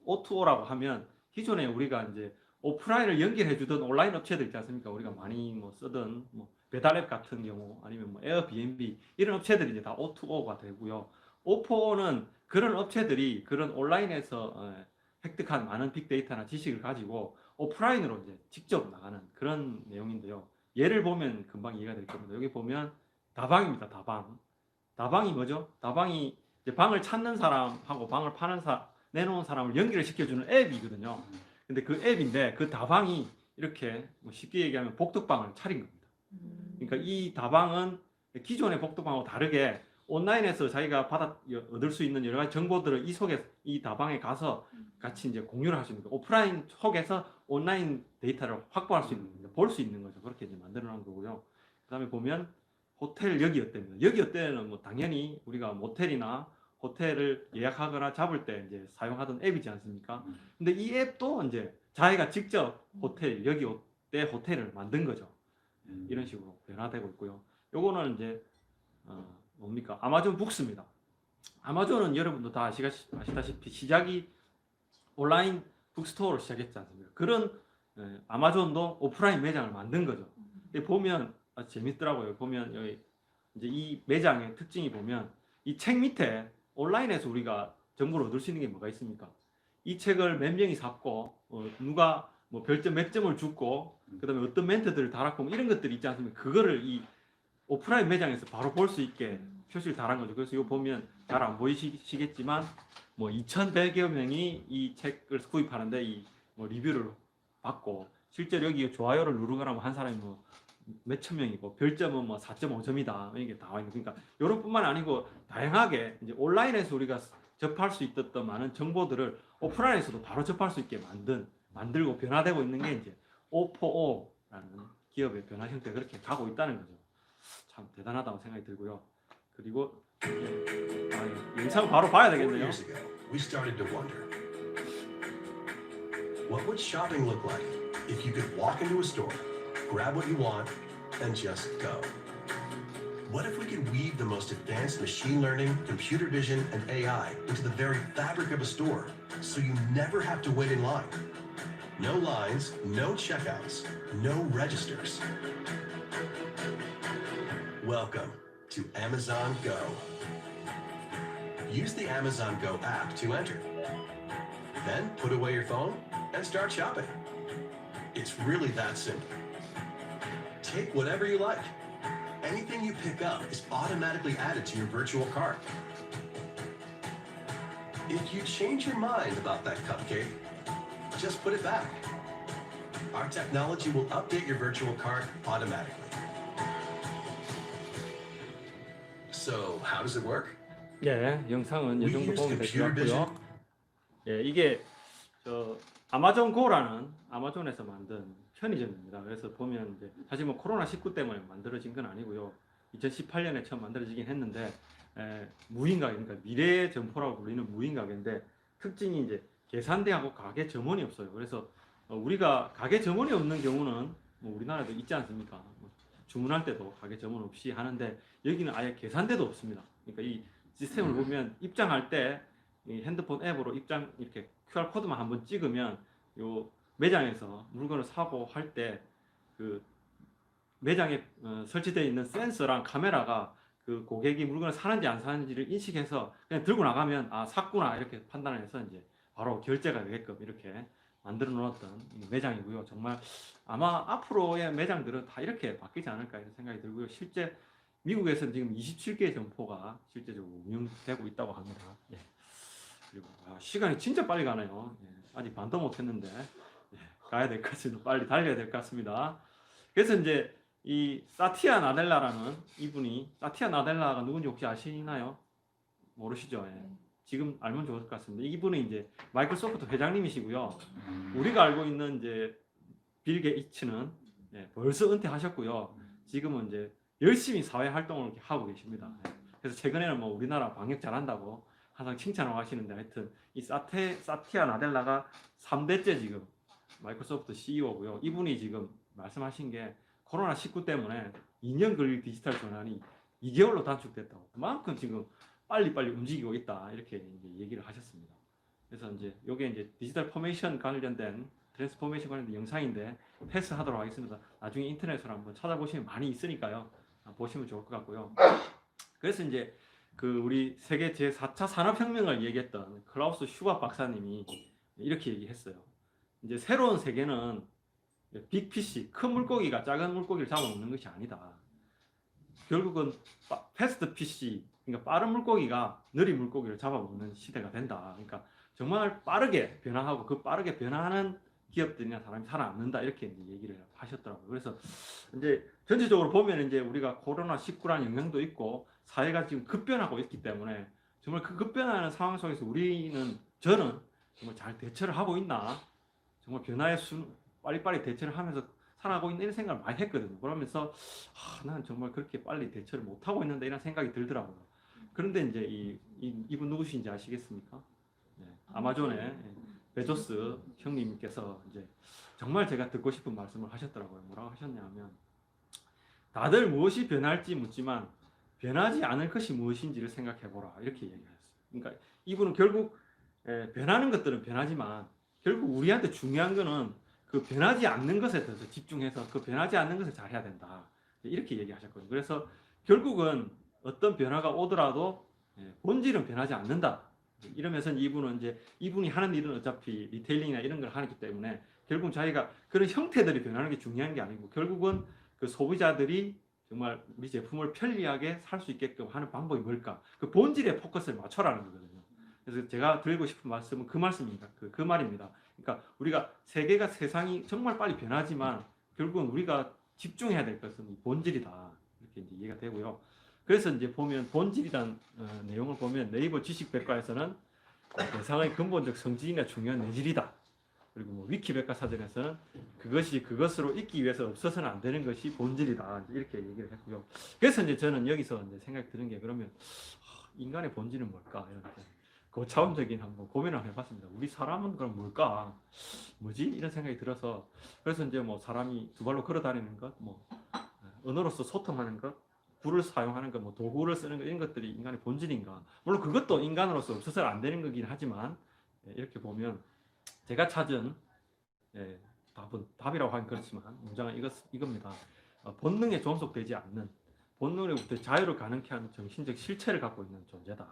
O2O라고 하면 기존에 우리가 이제 오프라인을 연결해 주던 온라인 업체들 있지 않습니까? 우리가 많이 뭐 쓰던 뭐 배달 앱 같은 경우 아니면 뭐 에어비앤비 이런 업체들이 이제 다 O2O가 되고요. O4O는 그런 업체들이 그런 온라인에서 획득한 많은 빅데이터나 지식을 가지고 오프라인으로 이제 직접 나가는 그런 내용인데요. 예를 보면 금방 이해가 될 겁니다. 여기 보면 다방입니다. 다방. 다방이 뭐죠? 다방이 이제 방을 찾는 사람하고 방을 내놓은 사람을 연결을 시켜주는 앱이거든요. 근데 그 앱인데 그 다방이 이렇게 뭐 쉽게 얘기하면 복덕방을 차린 겁니다. 그러니까 이 다방은 기존의 복덕방하고 다르게 온라인에서 자기가 얻을 수 있는 여러 가지 정보들을 이 다방에 가서 같이 이제 공유를 할 수 있는 거예요. 오프라인 속에서 온라인 데이터를 확보할 수 있는 거죠. 볼 수 있는 거죠. 그렇게 이제 만들어 놓은 거고요. 그 다음에 보면 호텔 여기 어때입니다. 여기 어때는 뭐 당연히 우리가 모텔이나 호텔을 예약하거나 잡을 때 이제 사용하던 앱이지 않습니까? 근데 이 앱도 이제 자기가 직접 여기 어때 호텔을 만든 거죠. 이런 식으로 변화되고 있고요. 요거는 이제 뭡니까? 아마존 북스입니다. 아마존은 여러분도 다 아시다시피 시작이 온라인 북스토어로 시작했지 않습니까? 그런 아마존도 오프라인 매장을 만든 거죠. 보면 재밌더라고요. 보면 여기 이제 이 매장의 특징이 보면 이 책 밑에 온라인에서 우리가 정보를 얻을 수 있는 게 뭐가 있습니까? 이 책을 몇 명이 샀고 누가 뭐 별점 몇 점을 줬고 그다음에 어떤 멘트들을 달았고 뭐 이런 것들이 있지 않습니까? 그거를 이 오프라인 매장에서 바로 볼 수 있게 표시를 달한 거죠. 그래서 이거 보면 잘 안 보이시겠지만 뭐 2,100여 명이 이 책을 구입하는데 이 뭐 리뷰를 받고 실제로 여기 좋아요를 누르거나 한 사람이 뭐 몇천 명이고 별점은 뭐 4.5점이다 이게 나와 있는 그러니까 요런뿐만 아니고 다양하게 이제 온라인에서 우리가 접할 수 있었던 많은 정보들을 오프라인에서도 바로 접할 수 있게 만들고 변화되고 있는 게 이제 O4O라는 기업의 변화 형태가 그렇게 가고 있다는 거죠. 참 대단하다고 생각이 들고요. 그리고 영상 바로 봐야 4 되겠네요. years ago, we started to wonder, what would shopping look like if you could walk into a store, grab what you want, and just go? What if we could weave the most advanced machine learning, computer vision, and AI into the very fabric of a store, so you never have to wait in line? No lines, no checkouts, no registers. Welcome to Amazon Go. Use the Amazon Go app to enter. Then put away your phone and start shopping. It's really that simple. Take whatever you like. Anything you pick up is automatically added to your virtual cart. If you change your mind about that cupcake, just put it back. Our technology will update your virtual cart automatically. So, how does it work? 예, 영상은 이 We 정도 use 보면 될 것 computer vision. 같고요. 예, 이게 아마존 고라는 아마존에서 만든 편의점입니다. 그래서 보면 이제 사실 뭐 코로나19 때문에 만들어진 건 아니고요. 2018년에 처음 만들어지긴 했는데 무인가게, 그러니까 미래의 점포라고 불리는 무인가게인데 특징이 이제 계산대하고 가게 점원이 없어요. 그래서 우리가 가게 점원이 없는 경우는 뭐 우리나라도 있지 않습니까? 뭐 주문할 때도 가게 점원 없이 하는데 여기는 아예 계산대도 없습니다. 그러니까 이 시스템을 보면 입장할 때 이 핸드폰 앱으로 입장 이렇게 QR 코드만 한번 찍으면 요 매장에서 물건을 사고 할 때 그 매장에 설치되어 있는 센서랑 카메라가 그 고객이 물건을 사는지 안 사는지를 인식해서 그냥 들고 나가면 아 샀구나 이렇게 판단을 해서 이제 바로 결제가 되게끔 이렇게 만들어 놓았던 매장이고요. 정말 아마 앞으로의 매장들은 다 이렇게 바뀌지 않을까 이런 생각이 들고요. 실제 미국에서는 지금 27개의 점포가 실제적으로 운영되고 있다고 합니다. 예. 그리고 시간이 진짜 빨리 가네요. 예. 아직 반도 못했는데 예. 가야 될 것 같습니다. 빨리 달려야 될 것 같습니다. 그래서 이제 이 사티아 나델라라는 이분이 사티아 나델라가 누군지 혹시 아시나요? 모르시죠? 예. 지금 알면 좋을 것 같습니다. 이분은 이제 마이크로소프트 회장님이시고요. 우리가 알고 있는 이제 빌 게이츠는 예, 벌써 은퇴하셨고요. 지금은 이제 열심히 사회 활동을 이렇게 하고 계십니다. 예. 그래서 최근에는 뭐 우리나라 방역 잘한다고 항상 칭찬하고 하시는데 하여튼 이 사티아 나델라가 3대째 지금 마이크로소프트 CEO고요. 이분이 지금 말씀하신 게 코로나19 때문에 2년 걸릴 디지털 전환이 2개월로 단축됐다고. 그만큼 지금 빨리빨리 움직이고 있다. 이렇게 이제 얘기를 하셨습니다. 그래서 이제 요게 이제 디지털 포메이션 관련된 트랜스포메이션 관련된 영상인데 패스하도록 하겠습니다. 나중에 인터넷으로 한번 찾아보시면 많이 있으니까요. 보시면 좋을 것 같고요. 그래서 이제 그 우리 세계 제4차 산업혁명을 얘기했던 클라우스 슈밥 박사님이 이렇게 얘기했어요. 이제 새로운 세계는 빅피쉬, 큰 물고기가 작은 물고기를 잡아먹는 것이 아니다. 결국은 패스트 피쉬, 그러니까 빠른 물고기가 느린 물고기를 잡아먹는 시대가 된다. 그러니까 정말 빠르게 변화하고 그 빠르게 변화하는 기업들이나 사람이 살아남는다. 이렇게 이제 얘기를 하셨더라고요. 그래서 이제 전체적으로 보면 이제 우리가 코로나19라는 영향도 있고 사회가 지금 급변하고 있기 때문에 정말 그 급변하는 상황 속에서 저는 정말 잘 대처를 하고 있나, 정말 변화에 빨리빨리 대처를 하면서 살아가고 있는 이런 생각을 많이 했거든요. 그러면서 난 정말 그렇게 빨리 대처를 못하고 있는데 이런 생각이 들더라고요. 그런데 이제 이분 누구신지 아시겠습니까? 네, 아마존의 베조스 형님께서 이제 정말 제가 듣고 싶은 말씀을 하셨더라고요. 뭐라고 하셨냐면, 다들 무엇이 변할지 묻지만 변하지 않을 것이 무엇인지를 생각해보라. 이렇게 얘기하셨어요. 그러니까 이분은 결국 변하는 것들은 변하지만 결국 우리한테 중요한 거는 그 변하지 않는 것에 대해서 집중해서 그 변하지 않는 것을 잘 해야 된다. 이렇게 얘기하셨거든요. 그래서 결국은 어떤 변화가 오더라도 본질은 변하지 않는다. 이러면서 이분이 하는 일은 어차피 리테일링이나 이런 걸 하기 때문에 결국 자기가 그런 형태들이 변하는 게 중요한 게 아니고 결국은 그 소비자들이 정말 우리 제품을 편리하게 살 수 있게끔 하는 방법이 뭘까? 그 본질에 포커스를 맞춰라는 거거든요. 그래서 제가 드리고 싶은 말씀은 그 말씀입니다. 그 말입니다. 그러니까 우리가 세상이 정말 빨리 변하지만 결국은 우리가 집중해야 될 것은 이 본질이다. 이렇게 이제 이해가 되고요. 그래서 이제 보면 본질이란 내용을 보면 네이버 지식백과에서는 대상의 근본적 성질이나 중요한 내질이다. 그리고 뭐 위키백과사전에서는 그것이 그것으로 있기 위해서 없어서는 안 되는 것이 본질이다. 이렇게 얘기를 했고요. 그래서 이제 저는 여기서 이제 생각이 드는 게 그러면 인간의 본질은 뭘까? 이렇게 고차원적인 한번 고민을 해봤습니다. 우리 사람은 그럼 뭘까? 뭐지? 이런 생각이 들어서 그래서 이제 뭐 사람이 두 발로 걸어 다니는 것, 뭐 언어로서 소통하는 것, 불을 사용하는 것, 뭐 도구를 쓰는 것 이런 것들이 인간의 본질인가? 물론 그것도 인간으로서 없어서는 안 되는 거긴 하지만 이렇게 보면 제가 찾은 답이라고 하긴 그렇지만 문장은 이겁니다. 본능에 존속되지 않는 본능으로부터 자유를 가능케 하는 정신적 실체를 갖고 있는 존재다.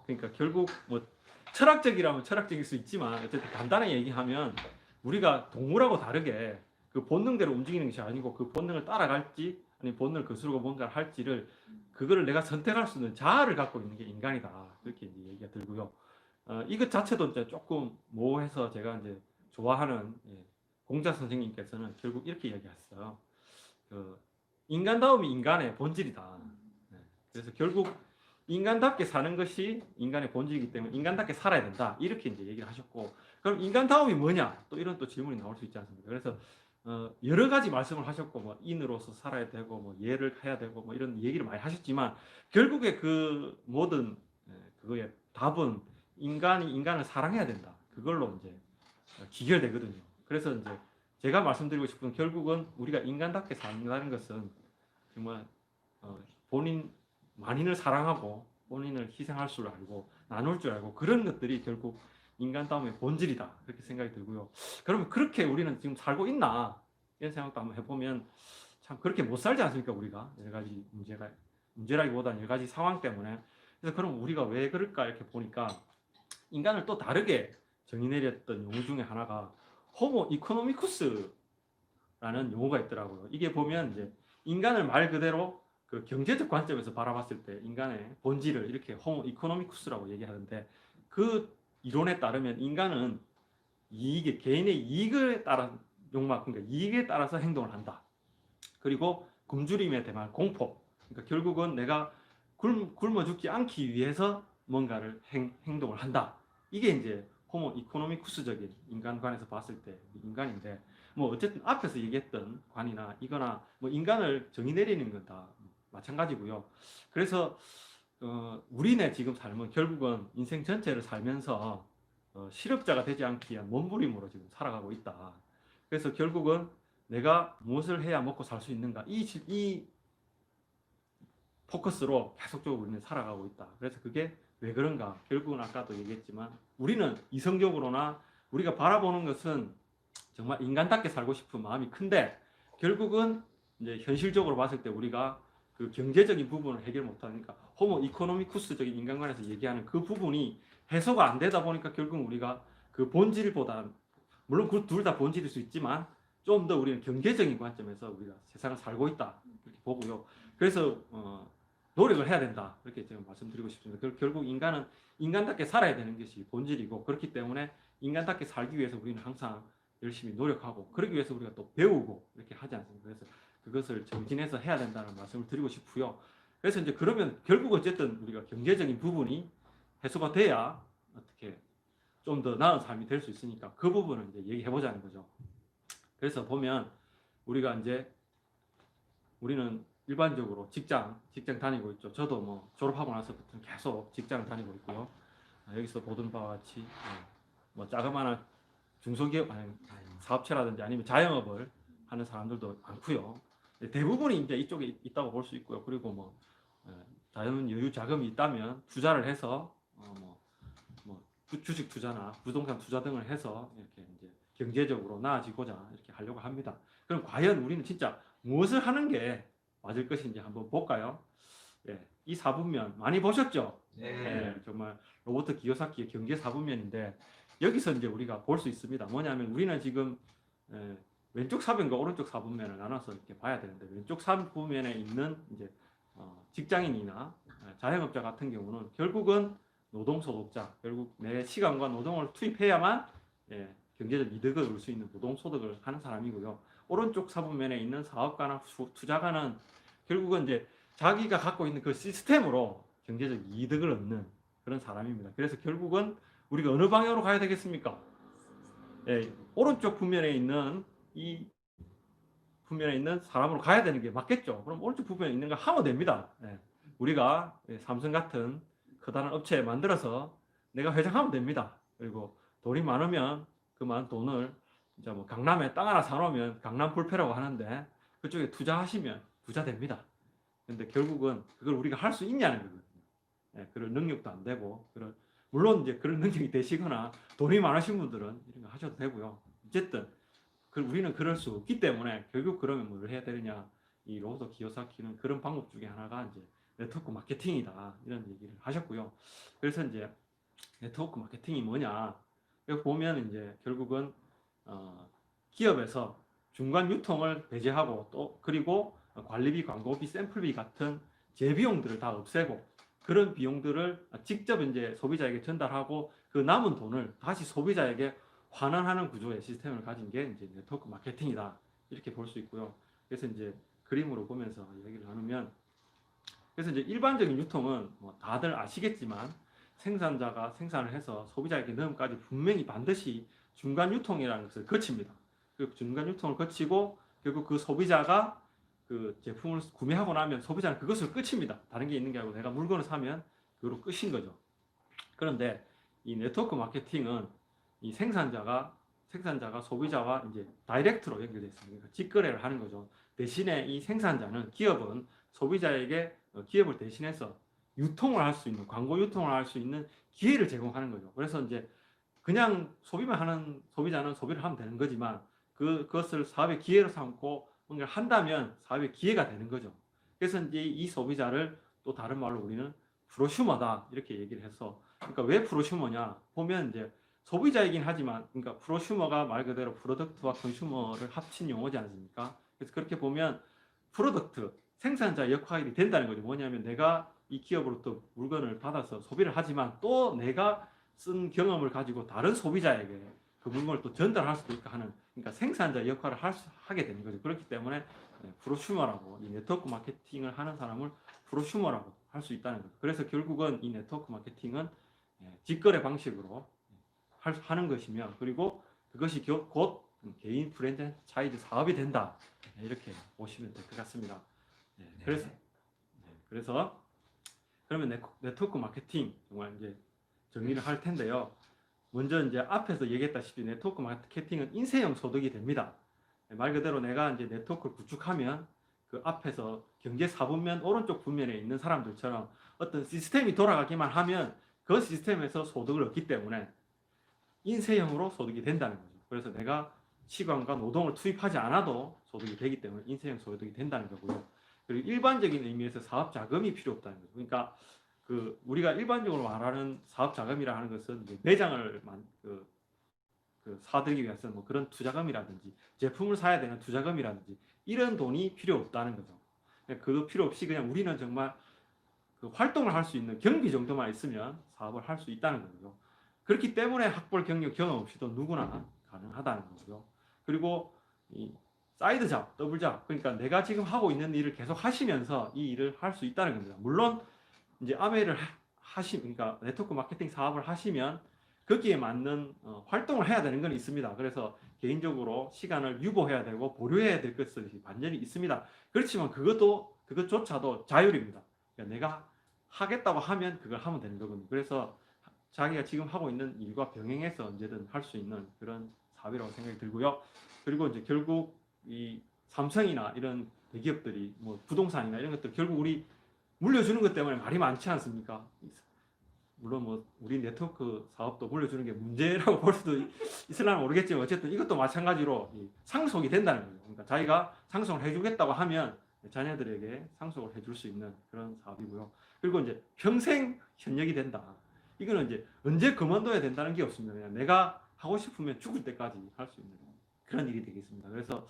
그러니까 결국 뭐 철학적이라면 철학적일 수 있지만 어쨌든 간단하게 얘기하면 우리가 동물하고 다르게 그 본능대로 움직이는 것이 아니고 그 본능을 따라갈지 아니면 본능을 거스르고 뭔가를 할지를 그거를 내가 선택할 수 있는 자아를 갖고 있는 게 인간이다. 그렇게 이제 얘기가 들고요. 이것 자체도 이제 조금 모호해서 제가 이제 좋아하는 공자 선생님께서는 결국 이렇게 얘기했어요. 그 인간다움이 인간의 본질이다. 그래서 결국 인간답게 사는 것이 인간의 본질이기 때문에 인간답게 살아야 된다. 이렇게 이제 얘기를 하셨고, 그럼 인간다움이 뭐냐? 또 이런 또 질문이 나올 수 있지 않습니까? 그래서 여러 가지 말씀을 하셨고, 뭐 인으로서 살아야 되고, 뭐 예를 해야 되고, 뭐 이런 얘기를 많이 하셨지만 결국에 그 모든 그거의 답은 인간이 인간을 사랑해야 된다. 그걸로 이제 기결되거든요. 그래서 이제 제가 말씀드리고 싶은 결국은 우리가 인간답게 산다는 것은 정말 만인을 사랑하고 본인을 희생할 줄 알고 나눌 줄 알고 그런 것들이 결국 인간다움의 본질이다. 그렇게 생각이 들고요. 그러면 그렇게 우리는 지금 살고 있나? 이런 생각도 한번 해보면 참 그렇게 못 살지 않습니까? 우리가 여러 가지 문제라기보다는 여러 가지 상황 때문에. 그래서 그럼 우리가 왜 그럴까? 이렇게 보니까 인간을 또 다르게 정의 내렸던 용어 중에 하나가 호모 이코노미쿠스라는 용어가 있더라고요. 이게 보면 이제 인간을 말 그대로 그 경제적 관점에서 바라봤을 때 인간의 본질을 이렇게 호모 이코노미쿠스라고 얘기하는데, 그 이론에 따르면 인간은 개인의 이익에 따라 그러니까 이익에 따라서 행동을 한다. 그리고 굶주림에 대한 공포, 그러니까 결국은 내가 굶어 죽지 않기 위해서 뭔가를 행동을 한다. 이게 이제 호모 이코노미쿠스적인 인간관에서 봤을 때 인간인데, 뭐 어쨌든 앞에서 얘기했던 관이나 이거나 뭐 인간을 정의 내리는 건 다 마찬가지고요. 그래서 우리네 지금 삶은 결국은 인생 전체를 살면서 실업자가 되지 않기 위한 몸부림으로 지금 살아가고 있다. 그래서 결국은 내가 무엇을 해야 먹고 살 수 있는가, 이 포커스로 계속적으로 우리는 살아가고 있다. 그래서 그게 왜 그런가? 결국은 아까도 얘기했지만 우리는 이성적으로나 우리가 바라보는 것은 정말 인간답게 살고 싶은 마음이 큰데 결국은 이제 현실적으로 봤을 때 우리가 그 경제적인 부분을 해결 못하니까 호모 이코노미쿠스적인 인간관에서 얘기하는 그 부분이 해소가 안 되다 보니까 결국 우리가 그 본질보다 물론 그 둘 다 본질일 수 있지만 좀 더 우리는 경제적인 관점에서 우리가 세상을 살고 있다 이렇게 보고요. 그래서 노력을 해야 된다 이렇게 제가 말씀드리고 싶습니다. 결국 인간은 인간답게 살아야 되는 것이 본질이고 그렇기 때문에 인간답게 살기 위해서 우리는 항상 열심히 노력하고 그러기 위해서 우리가 또 배우고 이렇게 하지 않습니까? 그래서 그것을 정진해서 해야 된다는 말씀을 드리고 싶고요. 그래서 이제 그러면 결국 어쨌든 우리가 경제적인 부분이 해소가 돼야 어떻게 좀 더 나은 삶이 될 수 있으니까 그 부분을 이제 얘기해 보자는 거죠. 그래서 보면 우리가 이제 우리는 일반적으로 직장 다니고 있죠. 저도 뭐 졸업하고 나서부터 계속 직장을 다니고 있고요. 여기서 보던 바와 같이 뭐 자그마한 중소기업 사업체라든지 아니면 자영업을 하는 사람들도 많고요. 대부분이 이제 이쪽에 있다고 볼 수 있고요. 그리고 뭐 자연 여유 자금이 있다면 투자를 해서 주식 투자나 부동산 투자 등을 해서 이렇게 이제 경제적으로 나아지고자 이렇게 하려고 합니다. 그럼 과연 우리는 진짜 무엇을 하는 게 맞을 것인지 한번 볼까요? 예, 이 4분면 많이 보셨죠? 예, 정말 로버트 기요사키의 경제 4분면인데 여기서 이제 우리가 볼 수 있습니다. 뭐냐면 우리는 지금 왼쪽 4분면과 오른쪽 4분면을 나눠서 이렇게 봐야 되는데 왼쪽 4분면에 있는 이제 직장인이나 자영업자 같은 경우는 결국은 노동소득자, 결국 내 시간과 노동을 투입해야만 경제적 이득을 얻을 수 있는 노동소득을 하는 사람이고요. 오른쪽 4분면에 있는 사업가나 투자가는 결국은 이제 자기가 갖고 있는 그 시스템으로 경제적 이득을 얻는 그런 사람입니다. 그래서 결국은 우리가 어느 방향으로 가야 되겠습니까? 오른쪽 분면에 있는 이 분면에 있는 사람으로 가야 되는 게 맞겠죠. 그럼 오른쪽 분면에 있는 거 하면 됩니다. 우리가 삼성 같은 커다란 업체 만들어서 내가 회장하면 됩니다. 그리고 돈이 많으면 그 많은 돈을 이제 뭐 강남에 땅 하나 사놓으면 강남 불패라고 하는데 그쪽에 투자하시면 부자 됩니다. 근데 결국은 그걸 우리가 할 수 있냐는 거거든요. 그런 능력도 안 되고 물론 이제 그런 능력이 되시거나 돈이 많으신 분들은 이런 거 하셔도 되고요. 어쨌든 우리는 그럴 수 없기 때문에 결국 그러면 뭘 해야 되느냐? 이 로버트 기요사키는 그런 방법 중에 하나가 이제 네트워크 마케팅이다 이런 얘기를 하셨고요. 그래서 이제 네트워크 마케팅이 뭐냐? 여기 보면 이제 결국은 기업에서 중간 유통을 배제하고 또 그리고 관리비, 광고비, 샘플비 같은 재비용들을 다 없애고 그런 비용들을 직접 이제 소비자에게 전달하고 그 남은 돈을 다시 소비자에게 환원하는 구조의 시스템을 가진 게 이제 네트워크 마케팅이다 이렇게 볼 수 있고요. 그래서 이제 그림으로 보면서 얘기를 나누면 그래서 이제 일반적인 유통은 뭐 다들 아시겠지만 생산자가 생산을 해서 소비자에게 넣음까지 분명히 반드시 중간 유통이라는 것을 거칩니다. 그 중간 유통을 거치고 결국 그 소비자가 그 제품을 구매하고 나면 소비자는 그것을 끝입니다. 다른 게 있는 게 아니고 내가 물건을 사면 그거로 끝인 거죠. 그런데 이 네트워크 마케팅은 이 생산자가 소비자와 이제 다이렉트로 연결되어 있습니다. 직거래를 하는 거죠. 대신에 이 생산자는 기업은 소비자에게 기업을 대신해서 유통을 할 수 있는 광고 유통을 할 수 있는 기회를 제공하는 거죠. 그래서 이제 그냥 소비만 하는 소비자는 소비를 하면 되는 거지만 그것을 사업의 기회로 삼고 뭔가 한다면 사업의 기회가 되는 거죠. 그래서 이제 이 소비자를 또 다른 말로 우리는 프로슈머다 이렇게 얘기를 해서 그러니까 왜 프로슈머냐 보면 이제 소비자이긴 하지만 그러니까 프로슈머가 말 그대로 프로덕트와 컨슈머를 합친 용어지 않습니까? 그래서 그렇게 보면 프로덕트 생산자 역할이 된다는 거죠. 뭐냐면 내가 이 기업으로부터 물건을 받아서 소비를 하지만 또 내가 쓴 경험을 가지고 다른 소비자에게 그 물건을 또 전달할 수도 있고 하는 그러니까 생산자 역할을 하게 되는 거죠. 그렇기 때문에 프로슈머라고 이 네트워크 마케팅을 하는 사람을 프로슈머라고 할 수 있다는 거죠. 그래서 결국은 이 네트워크 마케팅은 직거래 방식으로 하는 것이며 그리고 그것이 곧 개인 프랜차이즈 사업이 된다. 이렇게 보시면 될 것 같습니다. 그래서 그러면 네트워크 마케팅 정말 이제 정리를 할 텐데요. 먼저 이제 앞에서 얘기했다시피 네트워크 마케팅은 인쇄형 소득이 됩니다. 말 그대로 내가 이제 네트워크를 구축하면 그 앞에서 경제 4분면 오른쪽 분면에 있는 사람들처럼 어떤 시스템이 돌아가기만 하면 그 시스템에서 소득을 얻기 때문에 인쇄형으로 소득이 된다는 거죠. 그래서 내가 시간과 노동을 투입하지 않아도 소득이 되기 때문에 인세형 소득이 된다는 거고요. 그리고 일반적인 의미에서 사업 자금이 필요 없다는 거죠. 그러니까 그 우리가 일반적으로 말하는 사업 자금이라 하는 것은 이제 매장을 사들기 위해서 뭐 그런 투자금이라든지 제품을 사야 되는 투자금이라든지 이런 돈이 필요 없다는 거죠. 그 필요 없이 그냥 우리는 정말 그 활동을 할 수 있는 경비 정도만 있으면 사업을 할 수 있다는 거죠. 그렇기 때문에 학벌, 경력, 경험 없이도 누구나 가능하다는 거죠. 그리고 이 사이드 잡, 더블 잡, 그러니까 내가 지금 하고 있는 일을 계속 하시면서 이 일을 할 수 있다는 겁니다. 물론 이제 아메를 그러니까 네트워크 마케팅 사업을 하시면 거기에 맞는 활동을 해야 되는 건 있습니다. 그래서 개인적으로 시간을 유보해야 되고 보류해야 될 것이 반전이 있습니다. 그렇지만 그것조차도 자율입니다. 그러니까 내가 하겠다고 하면 그걸 하면 되는 거거든요. 그래서 자기가 지금 하고 있는 일과 병행해서 언제든 할 수 있는 그런 사업이라고 생각이 들고요. 그리고 이제 결국 이 삼성이나 이런 대기업들이 뭐 부동산이나 이런 것들 결국 우리 물려주는 것 때문에 말이 많지 않습니까? 물론 뭐 우리 네트워크 사업도 물려주는 게 문제라고 볼 수도 있으려나 모르겠지만 어쨌든 이것도 마찬가지로 상속이 된다는 거예요. 그러니까 자기가 상속을 해주겠다고 하면 자녀들에게 상속을 해줄 수 있는 그런 사업이고요. 그리고 이제 평생 현역이 된다. 이거는 이제 언제 그만둬야 된다는 게 없습니다. 그냥 내가 하고 싶으면 죽을 때까지 할 수 있는 그런 일이 되겠습니다. 그래서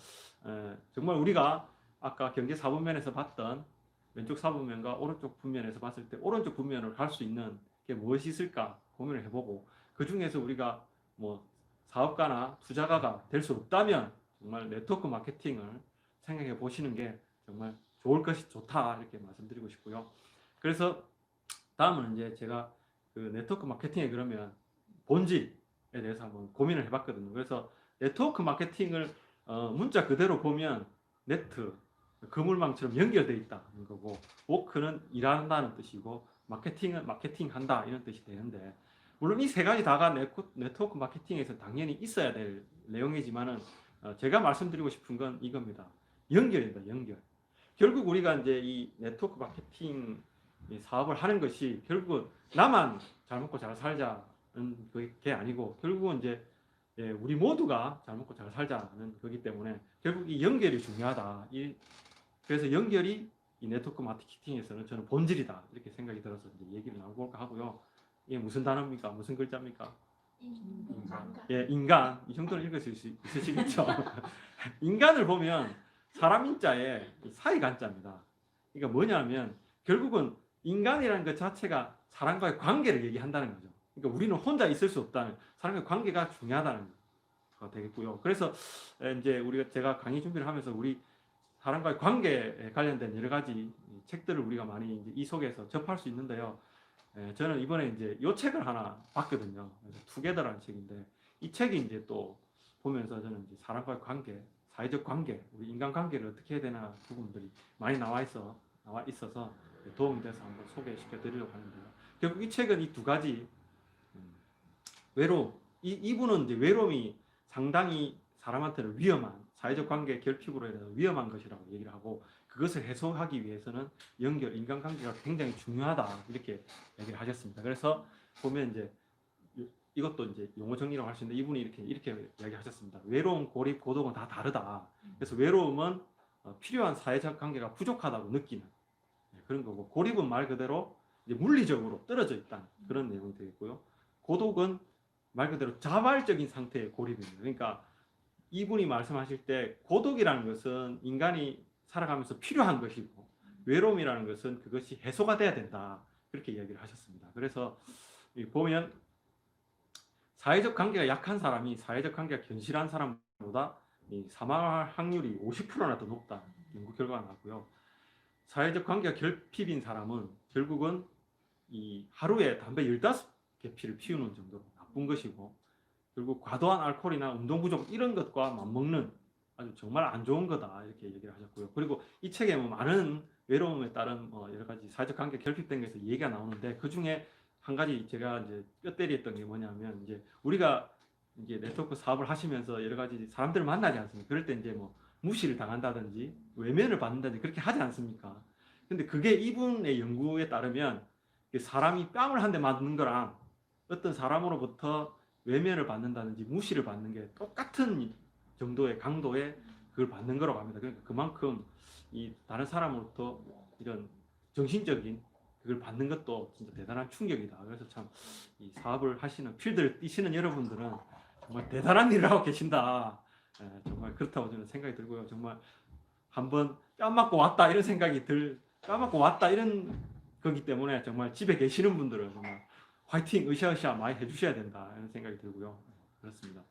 정말 우리가 아까 경제 사분면에서 봤던 왼쪽 사분면과 오른쪽 분면에서 봤을 때 오른쪽 분면을 할 수 있는 게 무엇이 있을까 고민을 해보고 그 중에서 우리가 뭐 사업가나 투자가가 될 수 없다면 정말 네트워크 마케팅을 생각해 보시는 게 정말 좋다 이렇게 말씀드리고 싶고요. 그래서 다음은 이제 제가 그 네트워크 마케팅에 그러면 본질에 대해서 한번 고민을 해봤거든요. 그래서 네트워크 마케팅을 문자 그대로 보면 네트 그물망처럼 연결되어 있다는 거고 워크는 일한다는 뜻이고 마케팅은 마케팅한다 이런 뜻이 되는데 물론 이 세 가지 다가 네트워크 마케팅에서 당연히 있어야 될 내용이지만은 제가 말씀드리고 싶은 건 이겁니다. 연결입니다. 연결. 결국 우리가 이제 이 네트워크 마케팅 사업을 하는 것이 결국은 나만 잘 먹고 잘 살자는 그게 아니고 결국은 이제 우리 모두가 잘 먹고 잘 살자는 거기 때문에 결국 이 연결이 중요하다. 그래서 연결이 이 네트워크 마케팅에서는 저는 본질이다 이렇게 생각이 들어서 이제 얘기를 나눠볼까 하고요. 이게 무슨 단어입니까? 무슨 글자입니까? 인간. 예, 인간. 이 정도는 읽으실 수 있으시겠죠? 인간을 보면 사람 인자에 사이 간자입니다. 그러니까 뭐냐면 결국은 인간이라는 것 자체가 사람과의 관계를 얘기한다는 거죠. 그러니까 우리는 혼자 있을 수 없다는 사람과의 관계가 중요하다는 거 되겠고요. 그래서 이제 제가 강의 준비를 하면서 우리 사람과의 관계에 관련된 여러 가지 책들을 우리가 많이 이제 이 속에서 접할 수 있는데요. 저는 이번에 이제 이 책을 하나 봤거든요. 투게더라는 책인데 이 책이 이제 또 보면서 저는 이제 사람과의 관계, 사회적 관계, 우리 인간 관계를 어떻게 해야 되나 부분들이 많이 나와 있어서 도움이 돼서 한번 소개시켜 드리려고 하는데요. 결국 이 책은 이 두 가지 외로움, 이분은 이제 외로움이 상당히 사람한테는 위험한 사회적 관계 결핍으로 인해서 위험한 것이라고 얘기를 하고 그것을 해소하기 위해서는 인간관계가 굉장히 중요하다 이렇게 얘기를 하셨습니다. 그래서 보면 이제 이것도 이제 용어 정리라고 할 수 있는데 이분이 이렇게 이야기하셨습니다. 외로움, 고립, 고독은 다 다르다. 그래서 외로움은 필요한 사회적 관계가 부족하다고 느끼는 그런 거고 고립은 말 그대로 이제 물리적으로 떨어져 있다는 그런 내용이 되겠고요. 고독은 말 그대로 자발적인 상태의 고립입니다. 그러니까 이분이 말씀하실 때 고독이라는 것은 인간이 살아가면서 필요한 것이고 외로움이라는 것은 그것이 해소가 돼야 된다. 그렇게 이야기를 하셨습니다. 그래서 보면 사회적 관계가 약한 사람이 사회적 관계가 견실한 사람보다 사망할 확률이 50%나 더 높다. 연구 결과가 나왔고요. 사회적 관계가 결핍인 사람은 결국은 이 하루에 담배 15개 피를 피우는 정도로 나쁜 것이고 결국 과도한 알코올이나 운동 부족 이런 것과 맞먹는 아주 정말 안 좋은 거다 이렇게 얘기를 하셨고요. 그리고 이 책에 뭐 많은 외로움에 따른 여러 가지 사회적 관계 결핍된 것에서 얘기가 나오는데 그 중에 한 가지 제가 이제 뼈때리했던 게 뭐냐면 이제 우리가 이제 네트워크 사업을 하시면서 여러 가지 사람들을 만나지 않습니까? 그럴 때 이제 뭐 무시를 당한다든지 외면을 받는다든지 그렇게 하지 않습니까? 근데 그게 이분의 연구에 따르면 사람이 뺨을 한 대 맞는 거랑 어떤 사람으로부터 외면을 받는다든지 무시를 받는 게 똑같은 정도의 강도의 그걸 받는 거라고 합니다. 그러니까 그만큼 이 다른 사람으로부터 이런 정신적인 그걸 받는 것도 진짜 대단한 충격이다. 그래서 참 이 사업을 하시는 필드를 뛰시는 여러분들은 정말 대단한 일을 하고 계신다. 정말 그렇다고 저는 생각이 들고요. 정말 한번 뺨 맞고 왔다 이런 생각이 뺨 맞고 왔다 이런 거기 때문에 정말 집에 계시는 분들은 정말 화이팅 으쌰으쌰 많이 해주셔야 된다 이런 생각이 들고요. 그렇습니다.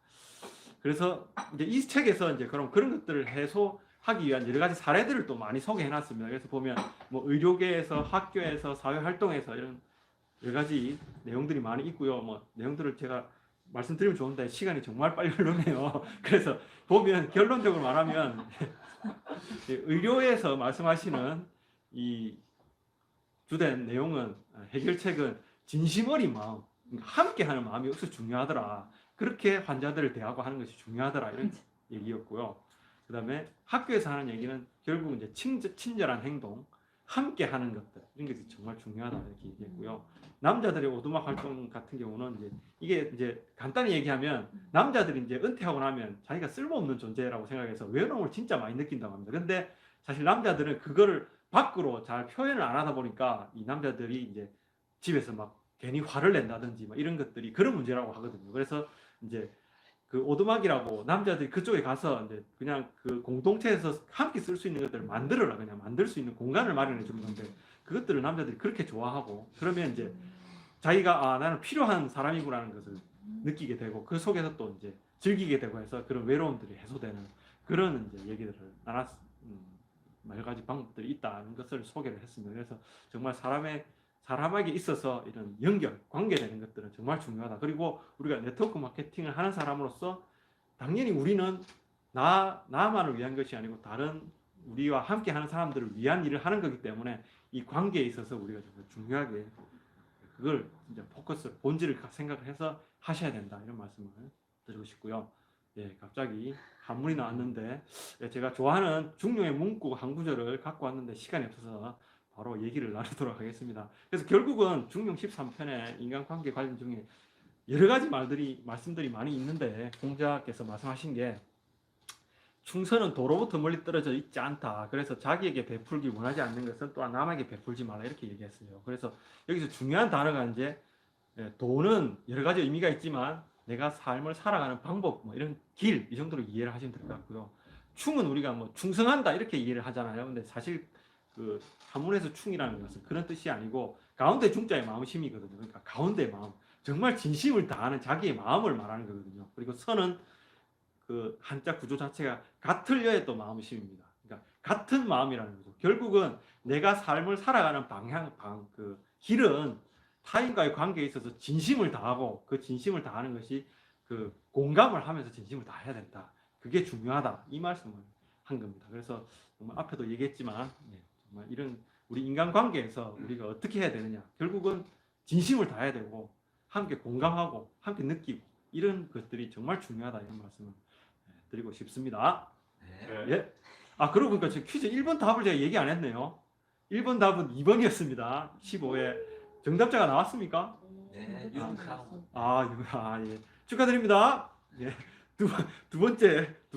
그래서 이제 이 책에서 이제 그런 것들을 해소하기 위한 여러 가지 사례들을 또 많이 소개해놨습니다. 그래서 보면 뭐 의료계에서, 학교에서, 사회활동에서 이런 여러 가지 내용들이 많이 있고요. 뭐 내용들을 제가 말씀드리면 좋은데 시간이 정말 빨리 흐르네요. 그래서 보면 결론적으로 말하면 의료에서 말씀하시는 이 주된 내용은 해결책은 진심 어린 마음, 함께하는 마음이 없어 중요하더라. 그렇게 환자들을 대하고 하는 것이 중요하더라 이런 얘기였고요. 그 다음에 학교에서 하는 얘기는 결국 이제 친절한 행동, 함께하는 것들 이런 것이 정말 중요하다 이렇게 얘기했고요. 남자들의 오두막 활동 같은 경우는 이게 이제 간단히 얘기하면 남자들이 이제 은퇴하고 나면 자기가 쓸모없는 존재라고 생각해서 외로움을 진짜 많이 느낀다고 합니다. 근데 사실 남자들은 그거를 밖으로 잘 표현을 안 하다 보니까 이 남자들이 이제 집에서 막 괜히 화를 낸다든지 막 이런 것들이 그런 문제라고 하거든요. 그래서 이제 그 오두막이라고 남자들이 그쪽에 가서 이제 그냥 그 공동체에서 함께 쓸 수 있는 것들을 만들어라, 그냥 만들 수 있는 공간을 마련해 주는 건데 그것들을 남자들이 그렇게 좋아하고 그러면 이제 자기가 나는 필요한 사람이구나라는 것을 느끼게 되고 그 속에서 또 이제 즐기게 되고 해서 그런 외로움들이 해소되는 그런 이제 얘기들을 여러 가지 방법들이 있다는 것을 소개를 했습니다. 그래서 정말 사람에게 있어서 이런 연결, 관계되는 것들은 정말 중요하다. 그리고 우리가 네트워크 마케팅을 하는 사람으로서 당연히 우리는 나만을 위한 것이 아니고 다른 우리와 함께 하는 사람들을 위한 일을 하는 거기 때문에 이 관계에 있어서 우리가 정말 중요하게 그걸 이제 포커스, 본질을 생각을 해서 하셔야 된다. 이런 말씀을 드리고 싶고요. 예, 갑자기 한문이 나왔는데 제가 좋아하는 중용의 문구 한 구절을 갖고 왔는데 시간이 없어서 바로 얘기를 나누도록 하겠습니다. 그래서 결국은 중용 13편의 인간관계 관련 중에 여러 가지 말씀들이 많이 있는데 공자께서 말씀하신 게 충선은 도로부터 멀리 떨어져 있지 않다. 그래서 자기에게 베풀기 원하지 않는 것은 또한 남에게 베풀지 말라 이렇게 얘기했어요. 그래서 여기서 중요한 단어가 이제 도는 여러 가지 의미가 있지만 내가 삶을 살아가는 방법, 뭐 이런 길, 이 정도로 이해를 하시면 될 것 같고요. 충은 우리가 뭐 충성한다 이렇게 이해를 하잖아요. 근데 사실 그 한문에서 충이라는 것은 그런 뜻이 아니고 가운데 중자의 마음심이거든요. 그러니까 가운데 마음, 정말 진심을 다하는 자기의 마음을 말하는 거거든요. 그리고 선은 그 한자 구조 자체가 같을려의 또 마음심입니다. 그러니까 같은 마음이라는 거죠. 결국은 내가 삶을 살아가는 그 길은 타인과의 관계에 있어서 진심을 다하고 그 진심을 다하는 것이 그 공감을 하면서 진심을 다해야 된다. 그게 중요하다. 이 말씀을 한 겁니다. 그래서 정말 앞에도 얘기했지만 정말 이런 우리 인간관계에서 우리가 어떻게 해야 되느냐. 결국은 진심을 다해야 되고 함께 공감하고 함께 느끼고 이런 것들이 정말 중요하다. 이런 말씀을 드리고 싶습니다. 네. 예. 그러고 보니까 지금 퀴즈 1번 답을 제가 얘기 안 했네요. 1번 답은 2번이었습니다. 15회. 정답자가 나왔습니까? 네, 윤카운. 예. 축하드립니다. 예. 두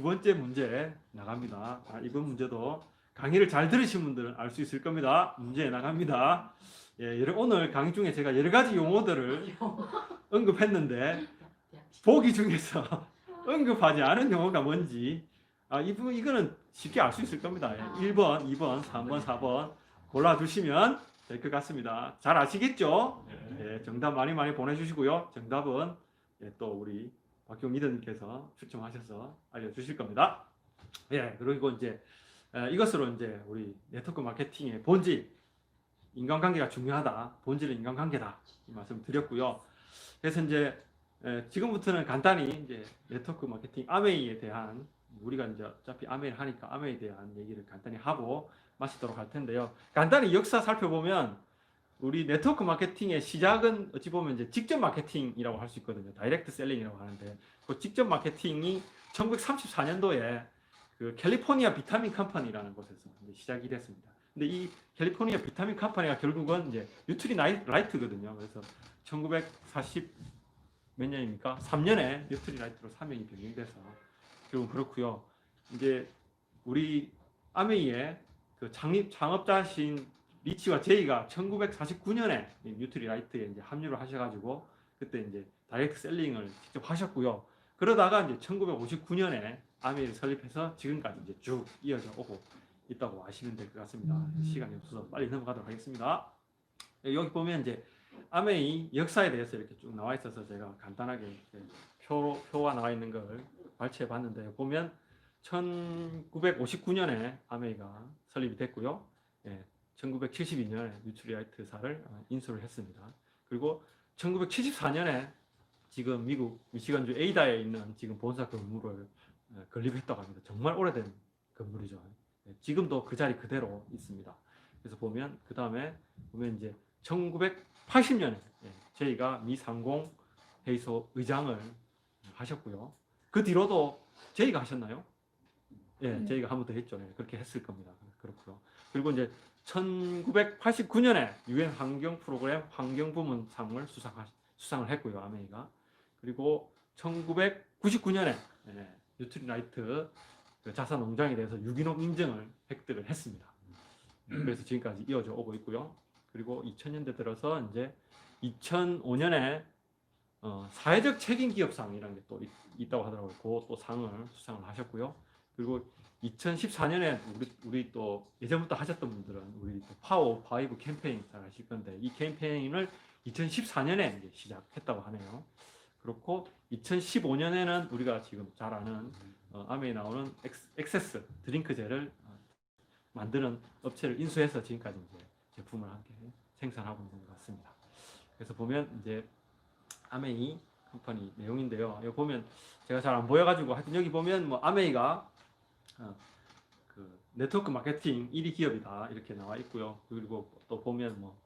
번째 문제 나갑니다. 이번 문제도 강의를 잘 들으신 분들은 알 수 있을 겁니다. 문제 나갑니다. 예, 오늘 강의 중에 제가 여러 가지 용어들을 언급했는데 보기 중에서 언급하지 않은 용어가 뭔지 이거는 쉽게 알 수 있을 겁니다. 1번, 2번, 3번, 4번 골라주시면 될 것 같습니다. 잘 아시겠죠? 예, 정답 많이 보내주시고요. 정답은 또 우리 박경 리더님께서 추첨하셔서 알려주실 겁니다. 예, 그리고 이제 이것으로 이제 우리 네트워크 마케팅의 본질, 인간관계가 중요하다. 본질은 인간관계다. 이 말씀 드렸고요. 그래서 이제 지금부터는 간단히 이제 네트워크 마케팅 아메이에 대한 우리가 이제 어차피 아메이를 하니까 아메이에 대한 얘기를 간단히 하고 마치도록 할 텐데요. 간단히 역사 살펴보면 우리 네트워크 마케팅의 시작은 어찌 보면 이제 직접 마케팅이라고 할 수 있거든요. 다이렉트 셀링이라고 하는데 그 직접 마케팅이 1934년도에 그 캘리포니아 비타민 컴퍼니라는 곳에서 시작이 됐습니다. 근데 이 캘리포니아 비타민 컴퍼니가 결국은 이제 뉴트리라이트거든요. 그래서 1940 몇 년입니까? 3년에 뉴트리라이트로 사명이 변경돼서 결국 그렇고요. 이제 우리 아메이의 그 창업자신 리치와 제이가 1949년에 뉴트리라이트에 이제 합류를 하셔가지고 그때 이제 다이렉트 셀링을 직접 하셨고요. 그러다가 이제 1959년에 아메이를 설립해서 지금까지 이제 쭉 이어져 오고 있다고 아시면 될 것 같습니다. 시간이 없어서 빨리 넘어가도록 하겠습니다. 여기 보면 이제 아메이 역사에 대해서 이렇게 쭉 나와 있어서 제가 간단하게 이렇게 표가 나와 있는 걸 발췌해 봤는데 보면 1959년에 아메이가 설립이 됐고요. 1972년에 뉴트리라이트사를 인수를 했습니다. 그리고 1974년에 지금 미국 미시건주 에이다에 있는 지금 본사 건물을 건립했다고 합니다. 정말 오래된 건물이죠. 지금도 그 자리 그대로 있습니다. 그래서 보면 그 다음에 보면 이제 1980년에 저희가 미 상공 회의소 의장을 하셨고요. 그 뒤로도 저희가 하셨나요? 저희가 한 번 더 했죠. 그렇게 했을 겁니다. 그렇고요. 그리고 이제 1989년에 유엔 환경 프로그램 환경 부문 상을 수상을 했고요. 아메이가. 그리고 1999년에 뉴트리라이트 그 자산 농장에 대해서 유기농 인증을 획득을 했습니다. 그래서 지금까지 이어져 오고 있고요. 그리고 2000년대 들어서 이제 2005년에 사회적 책임 기업상이라는 게 또 있다고 하더라고요. 그또 상을 수상을 하셨고요. 그리고 2014년에 우리 또 예전부터 하셨던 분들은 우리 또 파워 5 캠페인 잘 아실 건데 이 캠페인을 2014년에 이제 시작했다고 하네요. 그렇고 2015년에는 우리가 지금 잘 아는 아메에 나오는 엑세스 드링크젤을 만드는 업체를 인수해서 지금까지 이제 제품을 함께 생산하고 있는 것 같습니다. 그래서 보면 이제 아메이 컴퍼니 내용인데요. 여기 보면 제가 잘 안 보여가지고 하여튼 여기 보면 뭐 아메이가 그 네트워크 마케팅 1위 기업이다 이렇게 나와 있고요. 그리고 또 보면 뭐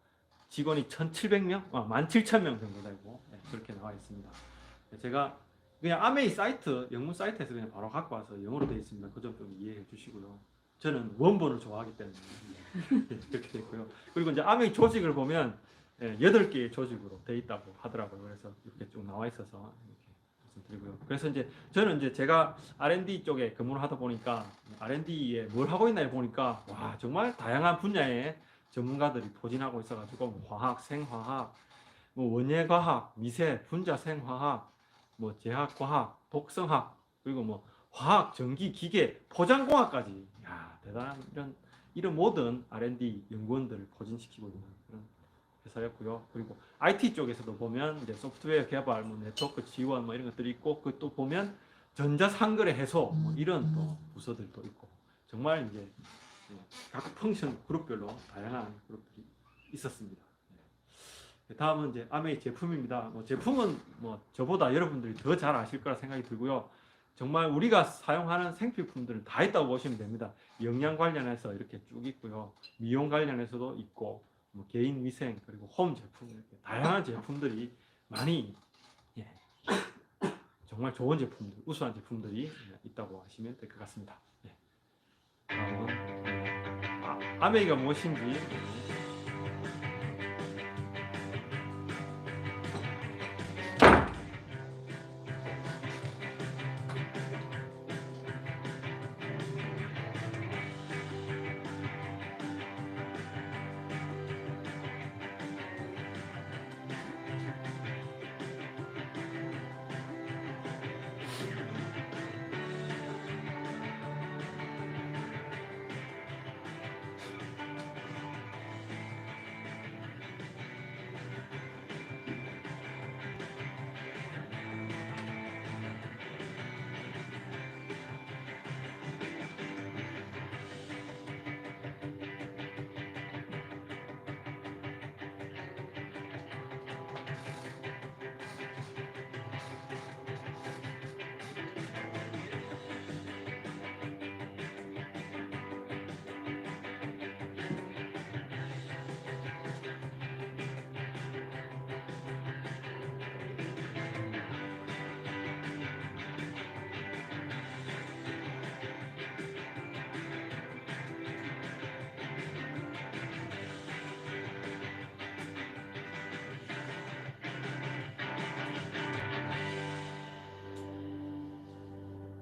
직원이 1,700명, 17,000명 정도 되고 그렇게 나와 있습니다. 제가 그냥 아메이 사이트 영문 사이트에서 그냥 바로 갖고 와서 영어로 되어 있습니다. 그 점 좀 이해해 주시고요. 저는 원본을 좋아하기 때문에 그렇게 되어 있고요. 그리고 이제 아메이 조직을 보면 8개의 조직으로 되어 있다고 하더라고요. 그래서 이렇게 쭉 나와 있어서 이렇게 말씀드리고요. 그래서 이제 저는 이제 제가 R&D 쪽에 근무를 하다 보니까 R&D에 뭘 하고 있나 보니까 와 정말 다양한 분야의 전문가들이 포진하고 있어가지고 뭐 화학, 생화학, 뭐 원예과학, 미세, 분자생화학, 뭐 제약과학, 독성학 그리고 뭐 화학, 전기, 기계, 포장공학까지 야 대단한 이런 모든 R&D 연구원들을 포진시키고 있는 그런 회사였고요. 그리고 IT 쪽에서도 보면 이제 소프트웨어 개발, 뭐 네트워크 지원 뭐 이런 것들이 있고 그 또 보면 전자상거래 해소 뭐 이런 또 부서들도 있고 정말 이제 각 펑션 그룹별로 다양한 그룹들이 있었습니다. 다음은 이제 아메이 제품입니다. 뭐 제품은 뭐 저보다 여러분들이 더 잘 아실 거라 생각이 들고요. 정말 우리가 사용하는 생필품들은 다 있다고 보시면 됩니다. 영양 관련해서 이렇게 쭉 있고요. 미용 관련해서도 있고 뭐 개인 위생 그리고 홈 제품 이렇게 다양한 제품들이 많이 정말 좋은 제품들, 우수한 제품들이 있다고 하시면 될 것 같습니다. 아메이가 무엇인지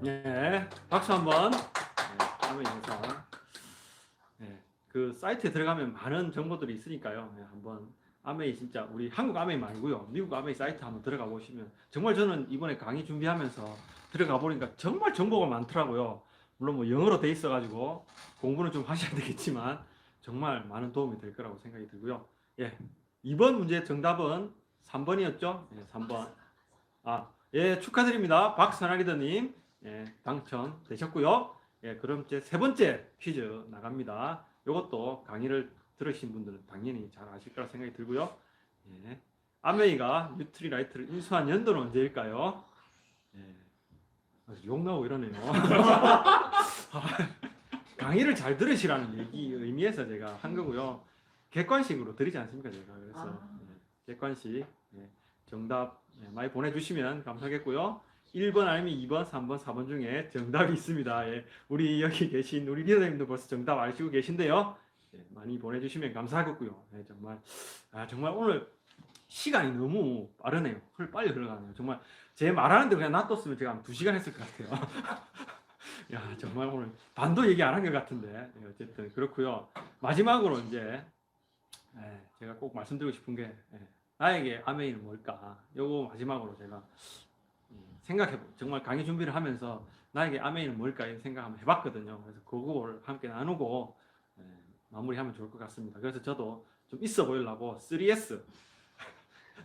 네, 박수 한번. 네, 아메이 회사. 네, 그 사이트에 들어가면 많은 정보들이 있으니까요. 네, 한번 아메이 진짜 우리 한국 아메이 말고요. 미국 아메이 사이트 한번 들어가 보시면 정말 저는 이번에 강의 준비하면서 들어가 보니까 정말 정보가 많더라고요. 물론 뭐 영어로 돼 있어가지고 공부는 좀 하셔야 되겠지만 정말 많은 도움이 될 거라고 생각이 들고요. 예, 이번 문제 정답은 3번이었죠? 예, 3번. 아, 예, 축하드립니다. 박선아리더님. 예, 당첨되셨고요. 예, 그럼 이제 세 번째 퀴즈 나갑니다. 이것도 강의를 들으신 분들은 당연히 잘 아실 거라 생각이 들고요. 예, 아메이가 뉴트리라이트를 인수한 연도는 언제일까요? 예, 욕 나오고 이러네요. 강의를 잘 들으시라는 얘기 의미에서 제가 한 거고요. 객관식으로 드리지 않습니까, 제가. 그래서 예, 객관식. 예, 정답 예, 많이 보내주시면 감사하겠고요. 1번 아니면 2번, 3번, 4번 중에 정답이 있습니다. 예, 우리 여기 계신 우리 리더님도 벌써 정답 아시고 계신데요. 예, 많이 보내주시면 감사하겠고요. 예, 정말 오늘 시간이 너무 빠르네요. 빨리 흘러가네요. 정말 제 말하는데 그냥 놔뒀으면 제가 한 2시간 했을 것 같아요. 야, 정말 오늘 반도 얘기 안 한 것 같은데. 예, 어쨌든 그렇고요. 마지막으로 이제 제가 꼭 말씀드리고 싶은 게 나에게 아메이는 뭘까? 요거 마지막으로 제가 정말 강의 준비를 하면서 나에게 아메이는 뭘까? 이런 생각 한번 해봤거든요. 그래서 그거를 함께 나누고 마무리하면 좋을 것 같습니다. 그래서 저도 좀 있어 보이려고 3S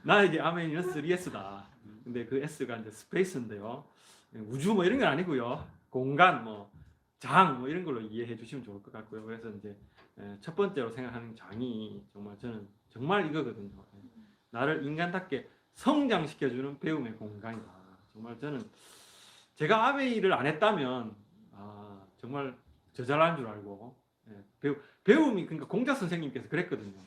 나에게 아메이는 3S다. 근데 그 S가 이제 스페이스인데요. 우주 뭐 이런 건 아니고요. 공간 장 뭐 이런 걸로 이해해 주시면 좋을 것 같고요. 그래서 이제 첫 번째로 생각하는 장이 정말 저는 정말 이거거든요. 나를 인간답게 성장시켜주는 배움의 공간이다. 정말 저는 제가 아메이를 안 했다면 정말 저잘난 줄 알고 배움이 그러니까 공자 선생님께서 그랬거든요.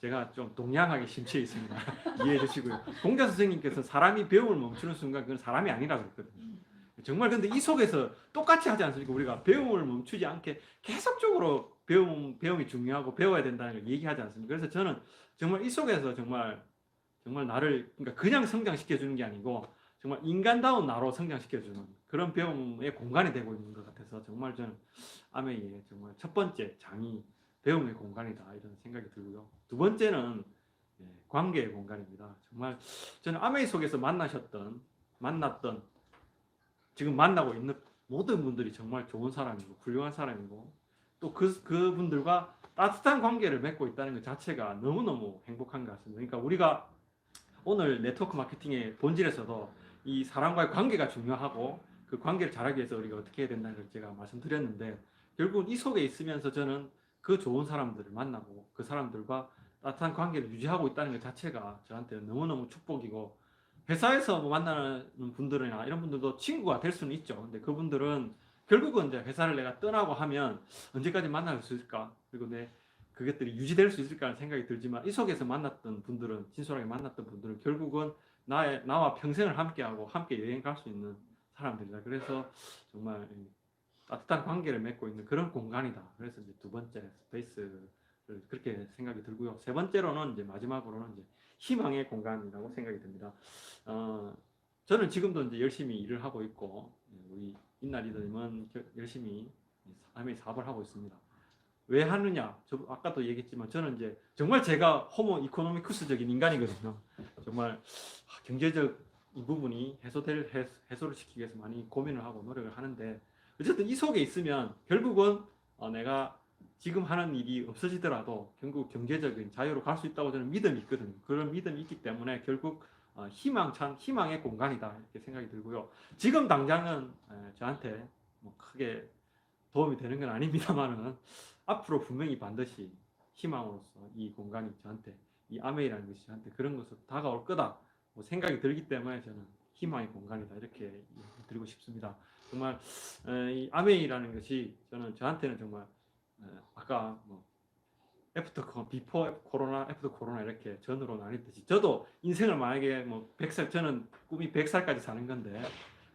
제가 좀 동양하게 심취해 있습니다. 이해해 주시고요. 공자 선생님께서 사람이 배움을 멈추는 순간 그건 사람이 아니라고 그랬거든요. 정말 근데 이 속에서 똑같이 하지 않습니까? 우리가 배움을 멈추지 않게 계속적으로 배움이 중요하고 배워야 된다는 걸 얘기하지 않습니까? 그래서 저는 정말 이 속에서 정말 나를 그냥 성장시켜 주는 게 아니고 정말 인간다운 나로 성장시켜 주는 그런 배움의 공간이 되고 있는 것 같아서 정말 저는 아메이의 정말 첫 번째 장이 배움의 공간이다 이런 생각이 들고요. 두 번째는 관계의 공간입니다. 정말 저는 아메이 속에서 만났던 지금 만나고 있는 모든 분들이 정말 좋은 사람이고 훌륭한 사람이고 또 그분들과 따뜻한 관계를 맺고 있다는 것 자체가 너무너무 행복한 것 같습니다. 그러니까 우리가 오늘 네트워크 마케팅의 본질에서도 이 사람과의 관계가 중요하고 그 관계를 잘하기 위해서 우리가 어떻게 해야 된다는 걸 제가 말씀드렸는데 결국은 이 속에 있으면서 저는 그 좋은 사람들을 만나고 그 사람들과 따뜻한 관계를 유지하고 있다는 것 자체가 저한테는 너무너무 축복이고 회사에서 만나는 분들이나 이런 분들도 친구가 될 수는 있죠. 근데 그분들은 결국은 이제 회사를 내가 떠나고 하면 언제까지 만날 수 있을까? 그리고 그것들이 유지될 수 있을까라는 생각이 들지만 이 속에서 만났던 분들은 진솔하게 만났던 분들은 결국은 나와 평생을 함께하고 함께 여행 갈 수 있는 사람들이다. 그래서 정말 따뜻한 관계를 맺고 있는 그런 공간이다. 그래서 이제 두 번째 스페이스를 그렇게 생각이 들고요. 세 번째로는 이제 마지막으로는 이제 희망의 공간이라고 생각이 듭니다. 저는 지금도 이제 열심히 일을 하고 있고 우리 인나 리더님은 열심히 아메이 사업을 하고 있습니다. 왜 하느냐? 아까도 얘기했지만 저는 이제 정말 제가 호모 이코노미쿠스적인 인간이거든요. 정말 경제적 이 부분이 해소를 시키기 위해서 많이 고민을 하고 노력을 하는데 어쨌든 이 속에 있으면 결국은 내가 지금 하는 일이 없어지더라도 결국 경제적인 자유로 갈 수 있다고 저는 믿음이 있거든요. 그런 믿음이 있기 때문에 결국 희망의 공간이다 이렇게 생각이 들고요. 지금 당장은 저한테 뭐 크게 도움이 되는 건 아닙니다만은 앞으로 분명히 반드시 희망으로서 이 공간이 저한테 이 아메이라는 것이 저한테 그런 것으로 다가올 거다 뭐 생각이 들기 때문에 저는 희망의 공간이다 이렇게 드리고 싶습니다. 정말 이 아메이라는 것이 저한테는 정말 아까 뭐 비포 코로나, 애프터 코로나 이렇게 전으로 나뉘듯이 저도 인생을 만약에 뭐 100살 저는 꿈이 100살까지 사는 건데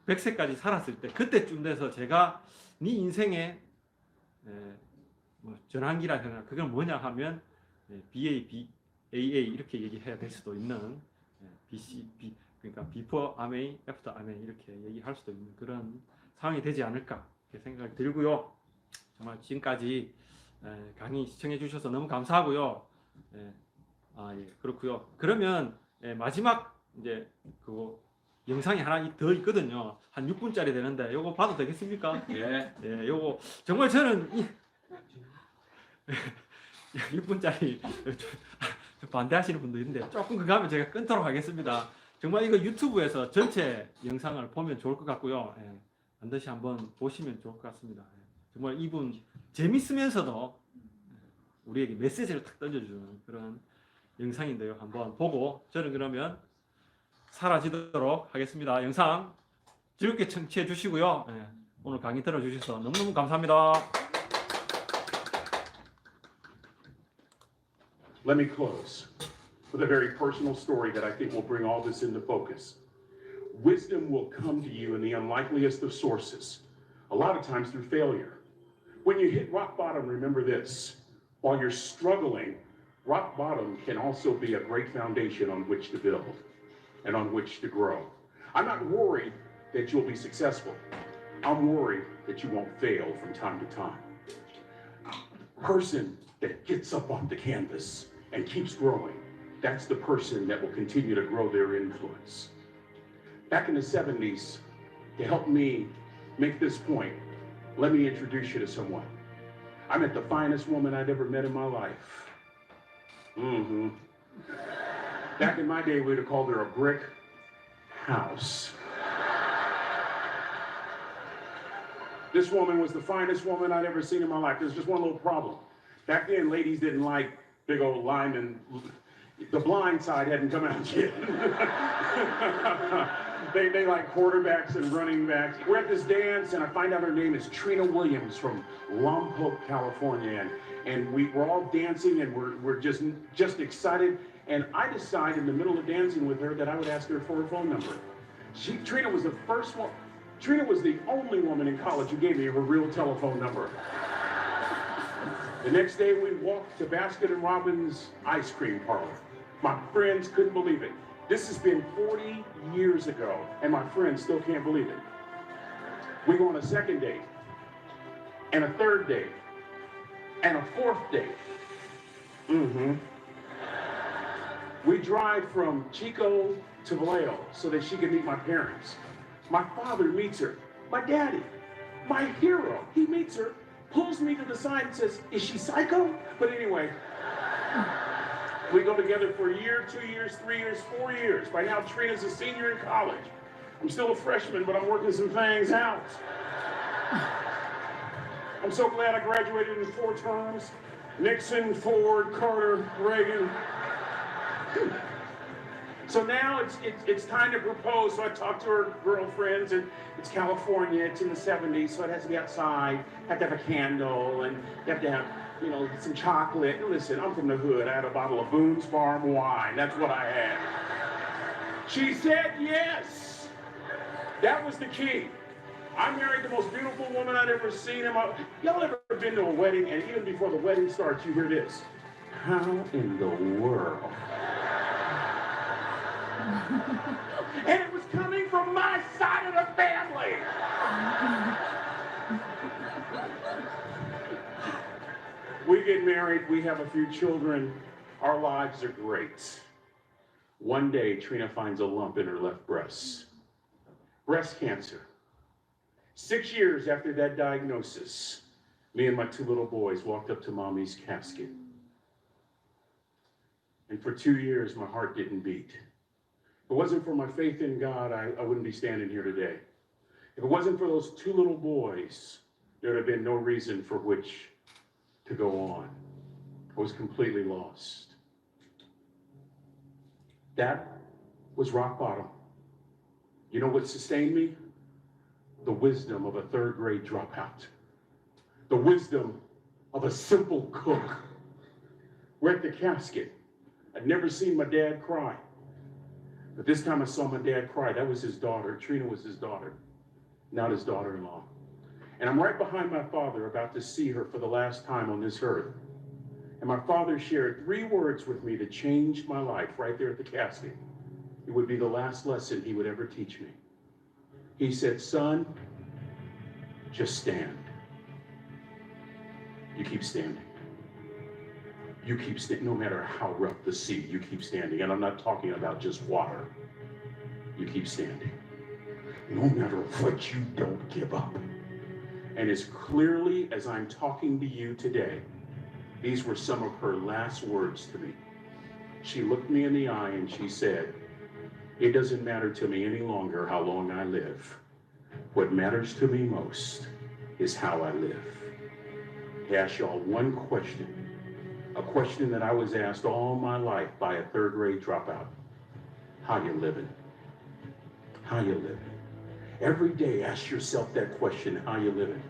100세까지 살았을 때 그때쯤 돼서 제가 네 인생의 뭐 전환기라 해야 되나 그건 뭐냐 하면 BA, BAA 이렇게 얘기해야 될 수도 있는 BC, 그러니까 before 아메이, after 아메이 이렇게 얘기할 수도 있는 그런 상황이 되지 않을까 이렇게 생각이 들고요. 정말 지금까지 강의 시청해 주셔서 너무 감사하고요. 예, 그렇고요. 그러면 마지막 이제 그 영상이 하나 더 있거든요. 한 6분짜리 되는데 요거 봐도 되겠습니까? 예. 예, 요거 정말 저는 6분짜리 반대하시는 분도 있는데 조금 그거 하면 제가 끊도록 하겠습니다. 정말 이거 유튜브에서 전체 영상을 보면 좋을 것 같고요. 예, 반드시 한번 보시면 좋을 것 같습니다. 예, 정말 이분 재밌으면서도 우리에게 메시지를 탁 던져주는 그런 영상인데요. 한번 보고 저는 그러면 사라지도록 하겠습니다. 영상 즐겁게 청취해 주시고요. 예, 오늘 강의 들어주셔서 너무너무 감사합니다. Let me close with a very personal story that I think will bring all this into focus. Wisdom will come to you in the unlikeliest of sources, a lot of times through failure. When you hit rock bottom, remember this. While you're struggling, rock bottom can also be a great foundation on which to build and on which to grow. I'm not worried that you'll be successful. I'm worried that you won't fail from time to time. The person that gets up off the canvas and keeps growing, that's the person that will continue to grow their influence. Back in the 70s, to help me make this point, let me introduce you to someone. I met the finest woman I'd ever met in my life. Back in my day, we'd have called her a brick house. This woman was the finest woman I'd ever seen in my life. There's just one little problem. Back then, ladies didn't like big old linemen. The Blind Side hadn't come out yet. They like quarterbacks and running backs. We're at this dance, and I find out her name is Trina Williams from Lompoc, California, and we're all dancing, and we're just excited. And I decide in the middle of dancing with her that I would ask her for her phone number. Trina was the first one. Trina was the only woman in college who gave me her real telephone number. The next day, we walked to Baskin & Robbins ice cream parlor. My friends couldn't believe it. This has been 40 years ago, and my friends still can't believe it. We go on a second date, and a third date, and a fourth date. We drive from Chico to Vallejo so that she can meet my parents. My father meets her. My daddy, my hero, he meets her, pulls me to the side and says, "Is she psycho?" But anyway, we go together for a year, 2 years, 3 years, 4 years. By now, Trina's a senior in college. I'm still a freshman, but I'm working some things out. I'm so glad I graduated in 4 terms. Nixon, Ford, Carter, Reagan. So now it's time to propose. So I talked to her girlfriends, and it's California. It's in the 70s, so it has to be outside. Have to have a candle, and you have to have, you know, some chocolate. And listen, I'm from the hood. I had a bottle of Boone's Farm wine. That's what I had. She said yes. That was the key. I married the most beautiful woman I'd ever seen in my... Y'all ever been to a wedding, and even before the wedding starts, you hear this? How in the world? And it was coming from my side of the family. We get married, we have a few children. Our lives are great. One day, Trina finds a lump in her left breast. Breast cancer. 6 years after that diagnosis, me and my 2 little boys walked up to Mommy's casket. And for 2 years, my heart didn't beat. If it wasn't for my faith in God, I wouldn't be standing here today. If it wasn't for those 2 little boys, there would have been no reason for which to go on. I was completely lost. That was rock bottom. You know what sustained me? The wisdom of a 3rd grade dropout. The wisdom of a simple cook. We're at the casket. I'd never seen my dad cry. But this time I saw my dad cry. That was his daughter. Trina was his daughter, not his daughter-in-law. And I'm right behind my father, about to see her for the last time on this earth. And my father shared 3 words with me that changed my life right there at the casket. it would be the last lesson he would ever teach me. He said, son, just stand. You keep standing. You keep standing, no matter how rough the sea, you keep standing. And I'm not talking about just water. You keep standing. No matter what, you don't give up. And as clearly as I'm talking to you today, these were some of her last words to me. She looked me in the eye and she said, it doesn't matter to me any longer how long I live. What matters to me most is how I live. I ask y'all one question, a question that I was asked all my life by a third grade dropout. How you living? How you living? Every day ask yourself that question, how you living?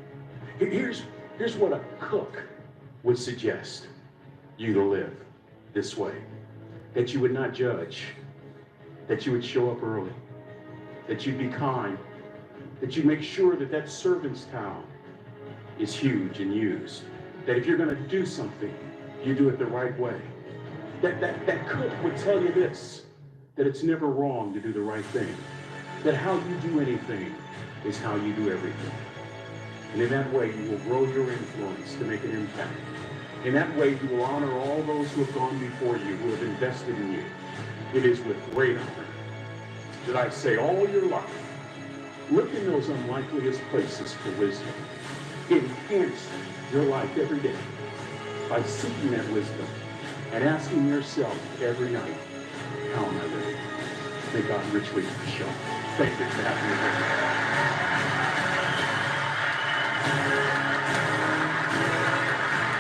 Here's what a cook would suggest you to live this way. That you would not judge, that you would show up early, that you'd be kind, that you make sure that that servant's towel is huge and used, that if you're going to do something, you do it the right way. That cook would tell you this, that it's never wrong to do the right thing, that how you do anything is how you do everything. And in that way, you will grow your influence to make an impact. In that way, you will honor all those who have gone before you, who have invested in you. It is with great honor that I say all your life, look in those unlikeliest places for wisdom. Enhance your life every day by seeking that wisdom and asking yourself every night, how am I living? May God richly show. Thank you for having me here.